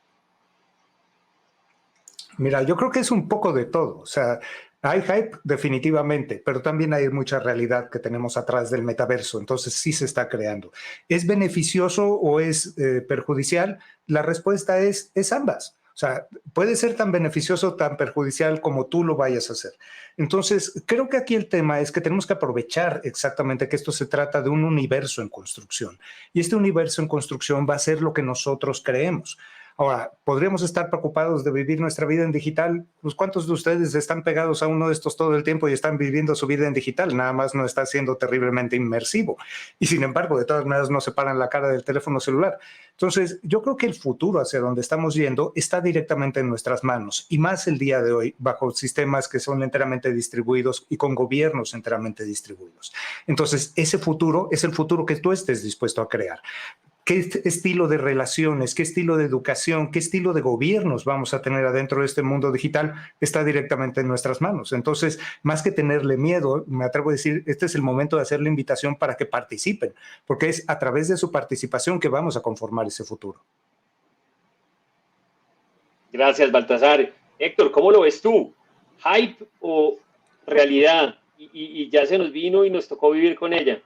Mira, yo creo que es un poco de todo. O sea, hay hype definitivamente, pero también hay mucha realidad que tenemos atrás del metaverso. Entonces sí se está creando. ¿Es beneficioso o es perjudicial? La respuesta es ambas. O sea, puede ser tan beneficioso, tan perjudicial como tú lo vayas a hacer. Entonces, creo que aquí el tema es que tenemos que aprovechar exactamente que esto se trata de un universo en construcción. Y este universo en construcción va a ser lo que nosotros creemos. Ahora, ¿podríamos estar preocupados de vivir nuestra vida en digital? Pues ¿cuántos de ustedes están pegados a uno de estos todo el tiempo y están viviendo su vida en digital? Nada más no está siendo terriblemente inmersivo. Y sin embargo, de todas maneras, no separan la cara del teléfono celular. Entonces, yo creo que el futuro hacia donde estamos yendo está directamente en nuestras manos, y más el día de hoy, bajo sistemas que son enteramente distribuidos y con gobiernos enteramente distribuidos. Entonces, ese futuro es el futuro que tú estés dispuesto a crear. ¿Qué estilo de relaciones, qué estilo de educación, qué estilo de gobiernos vamos a tener adentro de este mundo digital? Está directamente en nuestras manos. Entonces, más que tenerle miedo, me atrevo a decir, este es el momento de hacer la invitación para que participen, porque es a través de su participación que vamos a conformar ese futuro. Gracias, Baltasar. Héctor, ¿cómo lo ves tú? ¿Hype o realidad? Y y ya se nos vino y nos tocó vivir con ella?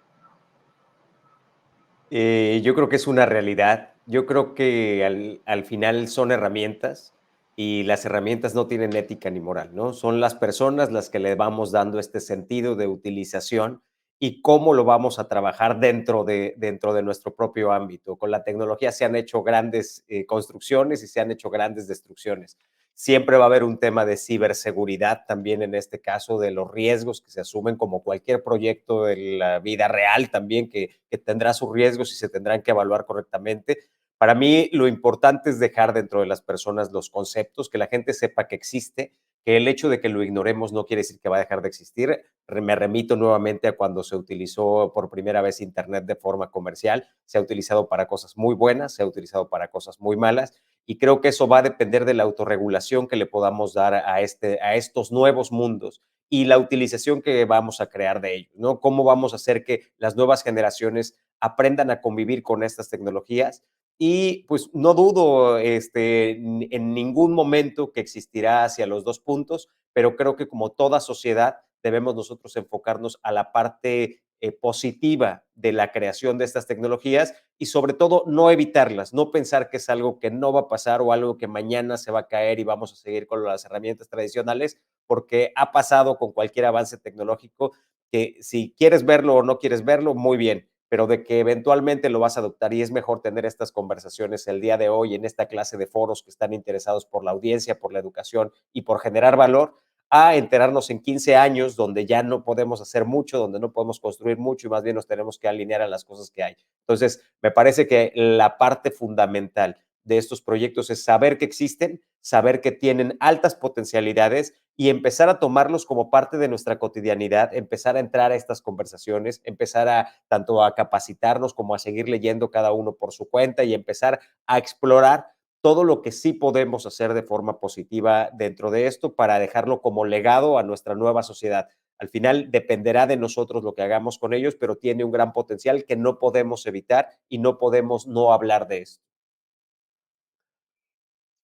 Yo creo que es una realidad. Yo creo que al final son herramientas y las herramientas no tienen ética ni moral, ¿no? Son las personas las que le vamos dando este sentido de utilización y cómo lo vamos a trabajar dentro de nuestro propio ámbito. Con la tecnología se han hecho grandes construcciones y se han hecho grandes destrucciones. Siempre va a haber un tema de ciberseguridad también en este caso, de los riesgos que se asumen como cualquier proyecto de la vida real también, que tendrá sus riesgos y se tendrán que evaluar correctamente. Para mí lo importante es dejar dentro de las personas los conceptos, que la gente sepa que existe, que el hecho de que lo ignoremos no quiere decir que va a dejar de existir. Me remito nuevamente a cuando se utilizó por primera vez Internet de forma comercial. Se ha utilizado para cosas muy buenas, se ha utilizado para cosas muy malas y creo que eso va a depender de la autorregulación que le podamos dar a estos nuevos mundos y la utilización que vamos a crear de ellos, ¿no? Cómo vamos a hacer que las nuevas generaciones aprendan a convivir con estas tecnologías y pues no dudo en ningún momento que existirá hacia los dos puntos, pero creo que como toda sociedad debemos nosotros enfocarnos a la parte positiva de la creación de estas tecnologías y sobre todo no evitarlas, no pensar que es algo que no va a pasar o algo que mañana se va a caer y vamos a seguir con las herramientas tradicionales, porque ha pasado con cualquier avance tecnológico que si quieres verlo o no quieres verlo, muy bien, pero de que eventualmente lo vas a adoptar y es mejor tener estas conversaciones el día de hoy en esta clase de foros que están interesados por la audiencia, por la educación y por generar valor, a enterarnos en 15 años donde ya no podemos hacer mucho, donde no podemos construir mucho y más bien nos tenemos que alinear a las cosas que hay. Entonces, me parece que la parte fundamental de estos proyectos es saber que existen, saber que tienen altas potencialidades y empezar a tomarlos como parte de nuestra cotidianidad, empezar a entrar a estas conversaciones, empezar a tanto a capacitarnos como a seguir leyendo cada uno por su cuenta y empezar a explorar todo lo que sí podemos hacer de forma positiva dentro de esto para dejarlo como legado a nuestra nueva sociedad. Al final dependerá de nosotros lo que hagamos con ellos, pero tiene un gran potencial que no podemos evitar y no podemos no hablar de esto.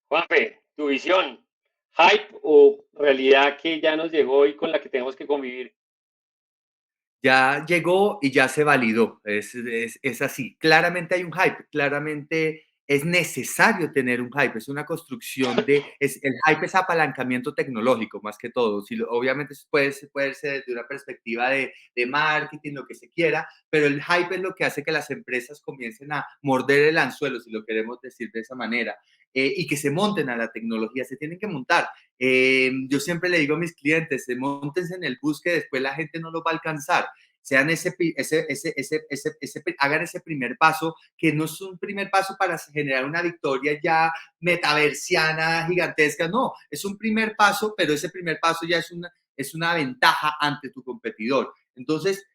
Juanfe, tu visión, hype o realidad que ya nos llegó y con la que tenemos que convivir. Ya llegó y ya se validó. Es así. Claramente hay un hype, claramente es necesario tener un hype. Es una construcción el hype es apalancamiento tecnológico más que todo. Si obviamente puede ser desde una perspectiva de marketing, lo que se quiera, pero el hype es lo que hace que las empresas comiencen a morder el anzuelo, si lo queremos decir de esa manera, y que se monten a la tecnología, se tienen que montar. Yo siempre le digo a mis clientes, montense en el bus que después la gente no lo va a alcanzar. Sean hagan ese primer paso, que no es un primer paso para generar una victoria ya metaversiana, gigantesca, no, es un primer paso, pero ese primer paso ya es una ventaja ante tu competidor. Entonces,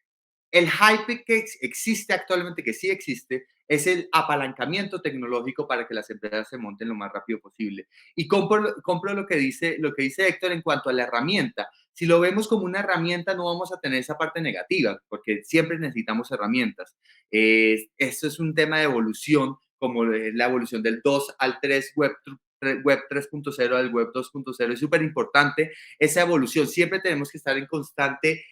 el hype que existe actualmente, que sí existe, es el apalancamiento tecnológico para que las empresas se monten lo más rápido posible. Y compro lo que dice Héctor en cuanto a la herramienta. Si lo vemos como una herramienta, no vamos a tener esa parte negativa, porque siempre necesitamos herramientas. Esto es un tema de evolución, como la evolución del 2 al 3, web 3.0 al web 2.0. Es súper importante esa evolución. Siempre tenemos que estar en constante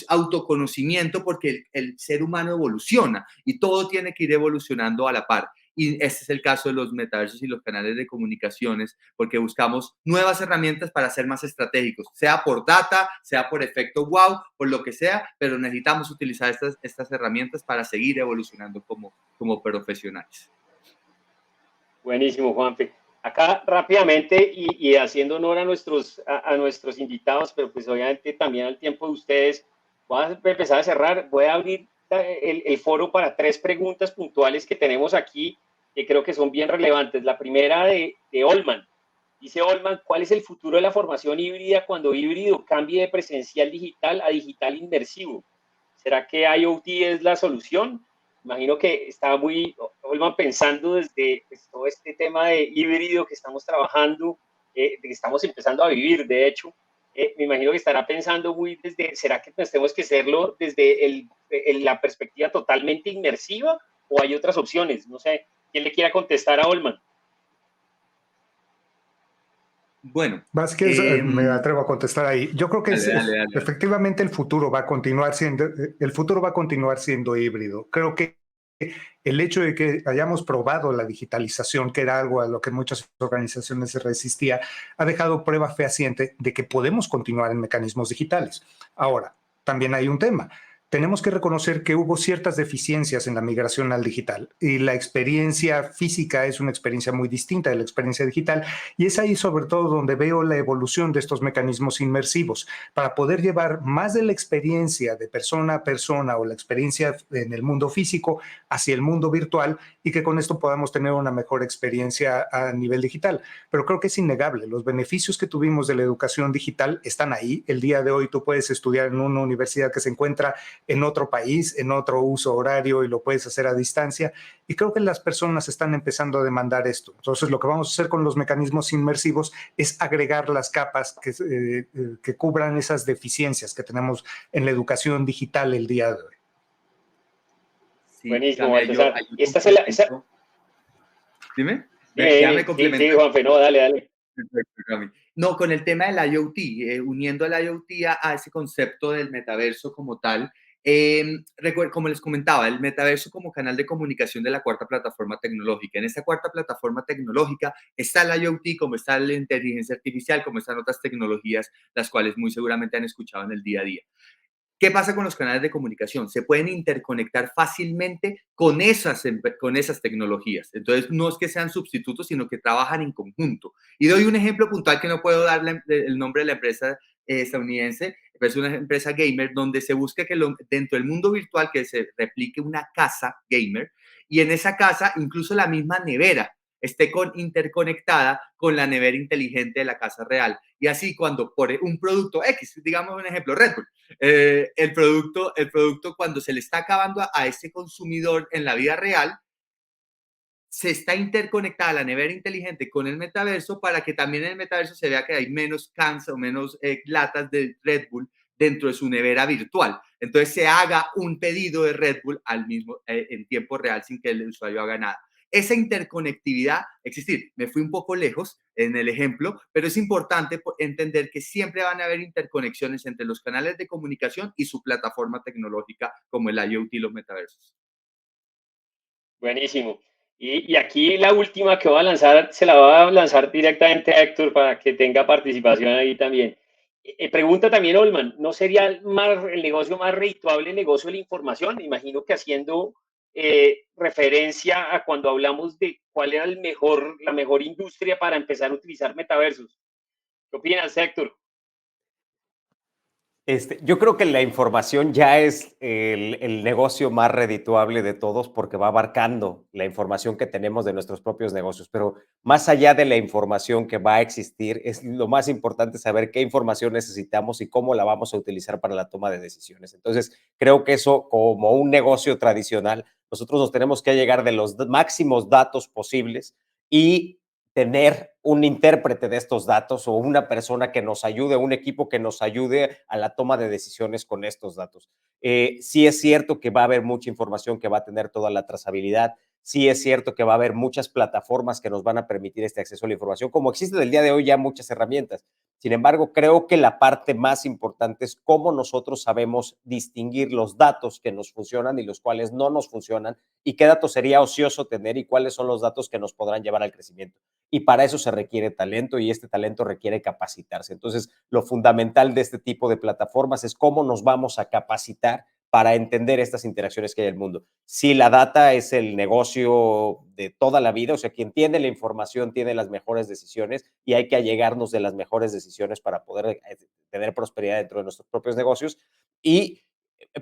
autoconocimiento porque el ser humano evoluciona y todo tiene que ir evolucionando a la par. Y este es el caso de los metaversos y los canales de comunicaciones, porque buscamos nuevas herramientas para ser más estratégicos, sea por data, sea por efecto wow, por lo que sea, pero necesitamos utilizar estas herramientas para seguir evolucionando como profesionales. Buenísimo, Juanfe. Acá rápidamente y haciendo honor a nuestros invitados, pero pues obviamente también al tiempo de ustedes, voy a empezar a cerrar, voy a abrir el foro para 3 preguntas puntuales que tenemos aquí, que creo que son bien relevantes. La primera de Olman. Dice Olman, ¿cuál es el futuro de la formación híbrida cuando híbrido cambie de presencial digital a digital inmersivo? ¿Será que IoT es la solución? Imagino que estaba Olman, pensando desde pues, todo este tema de híbrido que estamos trabajando, que estamos empezando a vivir, de hecho. Me imagino que estará pensando muy ¿será que tenemos que hacerlo desde la perspectiva totalmente inmersiva o hay otras opciones? No sé, ¿quién le quiera contestar a Olman? Bueno, Vázquez, me atrevo a contestar ahí. Yo creo que dale. efectivamente el futuro va a continuar siendo híbrido. Creo que el hecho de que hayamos probado la digitalización, que era algo a lo que muchas organizaciones se resistía, ha dejado prueba fehaciente de que podemos continuar en mecanismos digitales. Ahora, también hay un tema. Tenemos que reconocer que hubo ciertas deficiencias en la migración al digital y la experiencia física es una experiencia muy distinta de la experiencia digital y es ahí sobre todo donde veo la evolución de estos mecanismos inmersivos para poder llevar más de la experiencia de persona a persona o la experiencia en el mundo físico hacia el mundo virtual y que con esto podamos tener una mejor experiencia a nivel digital. Pero creo que es innegable, los beneficios que tuvimos de la educación digital están ahí. El día de hoy tú puedes estudiar en una universidad que se encuentra en otro país, en otro uso horario y lo puedes hacer a distancia. Y creo que las personas están empezando a demandar esto. Entonces, lo que vamos a hacer con los mecanismos inmersivos es agregar las capas que cubran esas deficiencias que tenemos en la educación digital el día de hoy. Sí, Buenísimo, Cami, Baltasar. Y esta es la... Dime, ya me Sí, complementas. Juanfe, no, dale. Perfecto, Cami. No, con el tema del IoT, uniendo el IoT a ese concepto del metaverso como tal, como les comentaba, el metaverso como canal de comunicación de la cuarta plataforma tecnológica. En esta cuarta plataforma tecnológica está el IoT, como está la inteligencia artificial, como están otras tecnologías, las cuales muy seguramente han escuchado en el día a día. ¿Qué pasa con los canales de comunicación? Se pueden interconectar fácilmente con esas tecnologías. Entonces, no es que sean sustitutos, sino que trabajan en conjunto. Y doy un ejemplo puntual que no puedo dar el nombre de la empresa estadounidense, pero es una empresa gamer donde se busca que dentro del mundo virtual que se replique una casa gamer y en esa casa incluso la misma nevera esté interconectada con la nevera inteligente de la casa real. Y así cuando por un producto X, digamos un ejemplo, Red Bull, el producto cuando se le está acabando a ese consumidor en la vida real, se está interconectada la nevera inteligente con el metaverso para que también en el metaverso se vea que hay menos cans o menos latas de Red Bull dentro de su nevera virtual. Entonces se haga un pedido de Red Bull en tiempo real sin que el usuario haga nada. Esa interconectividad existir. Me fui un poco lejos en el ejemplo, pero es importante entender que siempre van a haber interconexiones entre los canales de comunicación y su plataforma tecnológica como el IoT y los metaversos. Buenísimo. Y aquí la última que voy a lanzar, se la voy a lanzar directamente a Héctor para que tenga participación ahí también. Pregunta también Olman, ¿no sería el negocio más redituable el negocio de la información? Me imagino que haciendo referencia a cuando hablamos de cuál era la mejor industria para empezar a utilizar metaversos. ¿Qué opinas, Héctor? Yo creo que la información ya es el negocio más redituable de todos porque va abarcando la información que tenemos de nuestros propios negocios, pero más allá de la información que va a existir, es lo más importante saber qué información necesitamos y cómo la vamos a utilizar para la toma de decisiones. Entonces, creo que eso, como un negocio tradicional, nosotros nos tenemos que llegar de los máximos datos posibles y tener un intérprete de estos datos o una persona que nos ayude, un equipo que nos ayude a la toma de decisiones con estos datos. Sí es cierto que va a haber mucha información que va a tener toda la trazabilidad, sí es cierto que va a haber muchas plataformas que nos van a permitir este acceso a la información, como existe el día de hoy ya muchas herramientas. Sin embargo, creo que la parte más importante es cómo nosotros sabemos distinguir los datos que nos funcionan y los cuales no nos funcionan y qué datos sería ocioso tener y cuáles son los datos que nos podrán llevar al crecimiento. Y para eso se requiere talento y este talento requiere capacitarse. Entonces, lo fundamental de este tipo de plataformas es cómo nos vamos a capacitar para entender estas interacciones que hay en el mundo. Si la data es el negocio de toda la vida, o sea, quien tiene la información tiene las mejores decisiones y hay que allegarnos de las mejores decisiones para poder tener prosperidad dentro de nuestros propios negocios.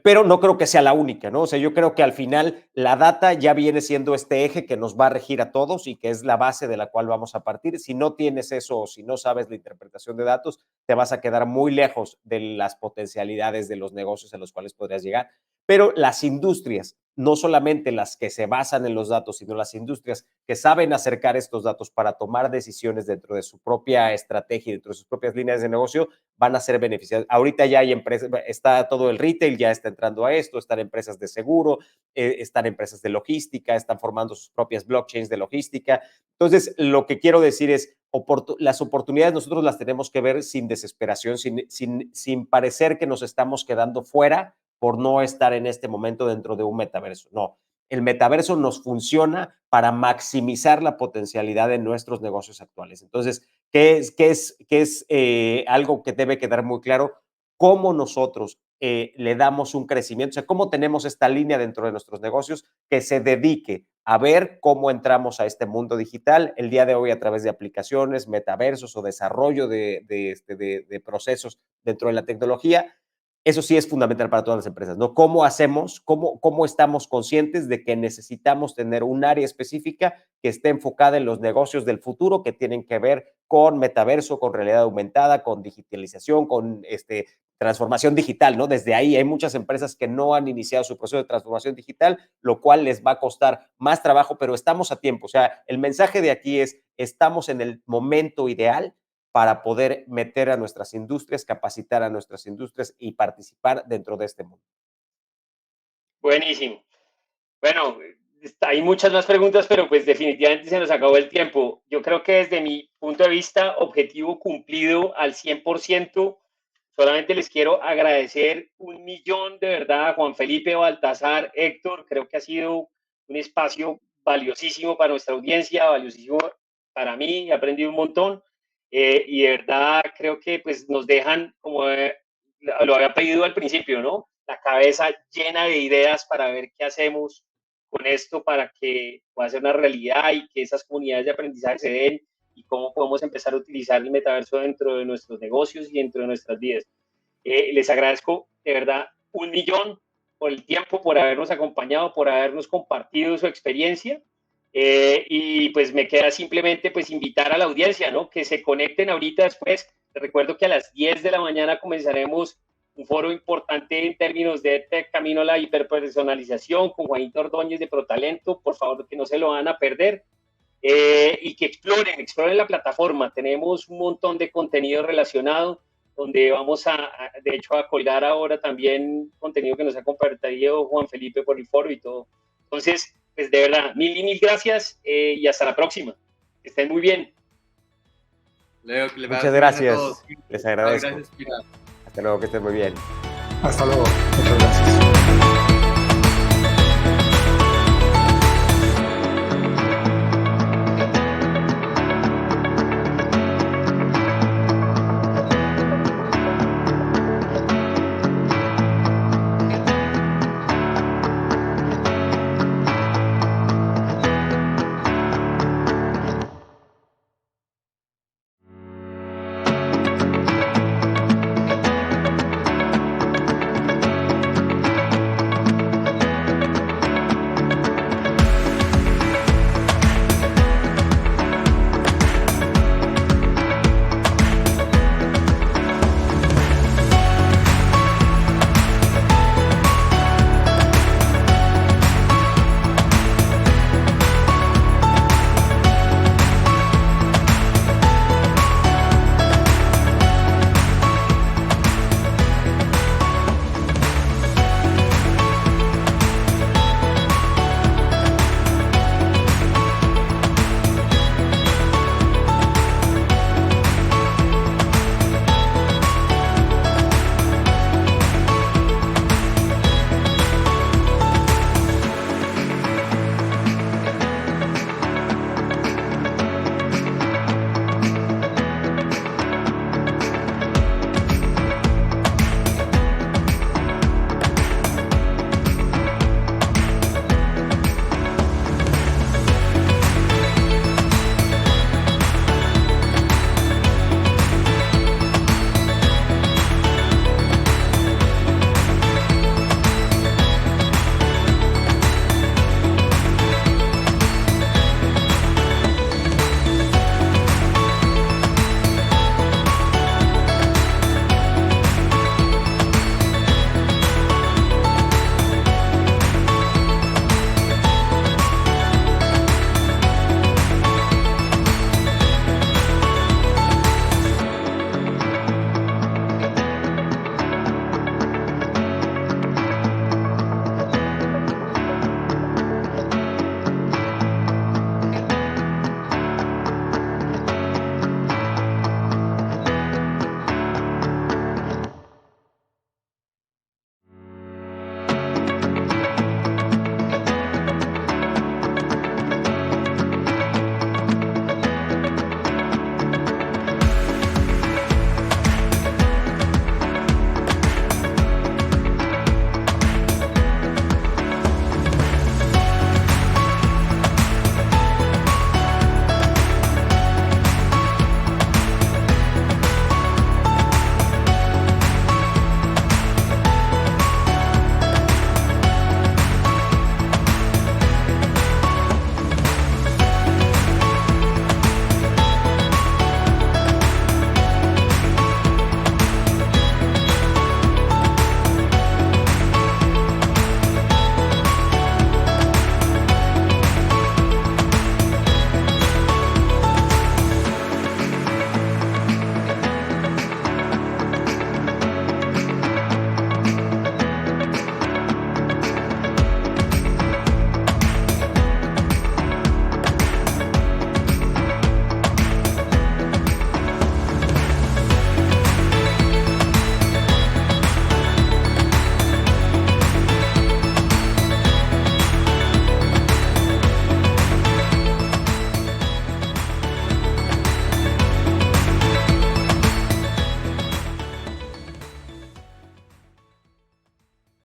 Pero no creo que sea la única, ¿no? O sea, yo creo que al final la data ya viene siendo este eje que nos va a regir a todos y que es la base de la cual vamos a partir. Si no tienes eso o si no sabes la interpretación de datos, te vas a quedar muy lejos de las potencialidades de los negocios a los cuales podrías llegar. Pero las industrias, no solamente las que se basan en los datos, sino las industrias que saben acercar estos datos para tomar decisiones dentro de su propia estrategia, dentro de sus propias líneas de negocio, van a ser beneficiadas. Ahorita ya hay empresas, está todo el retail, ya está entrando a esto, están empresas de seguro, están empresas de logística, están formando sus propias blockchains de logística. Entonces, lo que quiero decir es, las oportunidades nosotros las tenemos que ver sin desesperación, sin parecer que nos estamos quedando fuera por no estar en este momento dentro de un metaverso. No, el metaverso nos funciona para maximizar la potencialidad de nuestros negocios actuales. Entonces, ¿qué es algo que debe quedar muy claro? Cómo nosotros le damos un crecimiento, o sea, cómo tenemos esta línea dentro de nuestros negocios que se dedique a ver cómo entramos a este mundo digital el día de hoy a través de aplicaciones, metaversos o desarrollo de procesos dentro de la tecnología. Eso sí es fundamental para todas las empresas, ¿no? ¿Cómo hacemos, cómo estamos conscientes de que necesitamos tener un área específica que esté enfocada en los negocios del futuro que tienen que ver con metaverso, con realidad aumentada, con digitalización, con transformación digital, ¿no? Desde ahí hay muchas empresas que no han iniciado su proceso de transformación digital, lo cual les va a costar más trabajo, pero estamos a tiempo. O sea, el mensaje de aquí es, estamos en el momento ideal para poder meter a nuestras industrias, capacitar a nuestras industrias y participar dentro de este mundo. Buenísimo. Bueno, hay muchas más preguntas, pero pues definitivamente se nos acabó el tiempo. Yo creo que desde mi punto de vista, objetivo cumplido al 100%. Solamente les quiero agradecer 1.000.000 de verdad a Juan Felipe, Baltasar, Héctor. Creo que ha sido un espacio valiosísimo para nuestra audiencia, valiosísimo para mí. He aprendido un montón. Y de verdad creo que pues nos dejan, como lo había pedido al principio, ¿no? La cabeza llena de ideas para ver qué hacemos con esto para que pueda ser una realidad y que esas comunidades de aprendizaje se den y cómo podemos empezar a utilizar el metaverso dentro de nuestros negocios y dentro de nuestras vidas. Les agradezco de verdad 1.000.000 por el tiempo, por habernos acompañado, por habernos compartido su experiencia. Y pues me queda simplemente pues invitar a la audiencia, ¿no? Que se conecten ahorita después. Les recuerdo que a las 10 de la mañana comenzaremos un foro importante en términos de camino a la hiperpersonalización con Juanito Ordóñez de ProTalento. Por favor, que no se lo van a perder. Y que exploren la plataforma. Tenemos un montón de contenido relacionado donde vamos de hecho, a colgar ahora también contenido que nos ha compartido Juan Felipe por el foro y todo. Entonces, pues de verdad, mil gracias y hasta la próxima. Que estén muy bien. Leo, que muchas gracias. Les agradezco. Gracias, hasta luego, que estén muy bien. Hasta luego. Muchas gracias.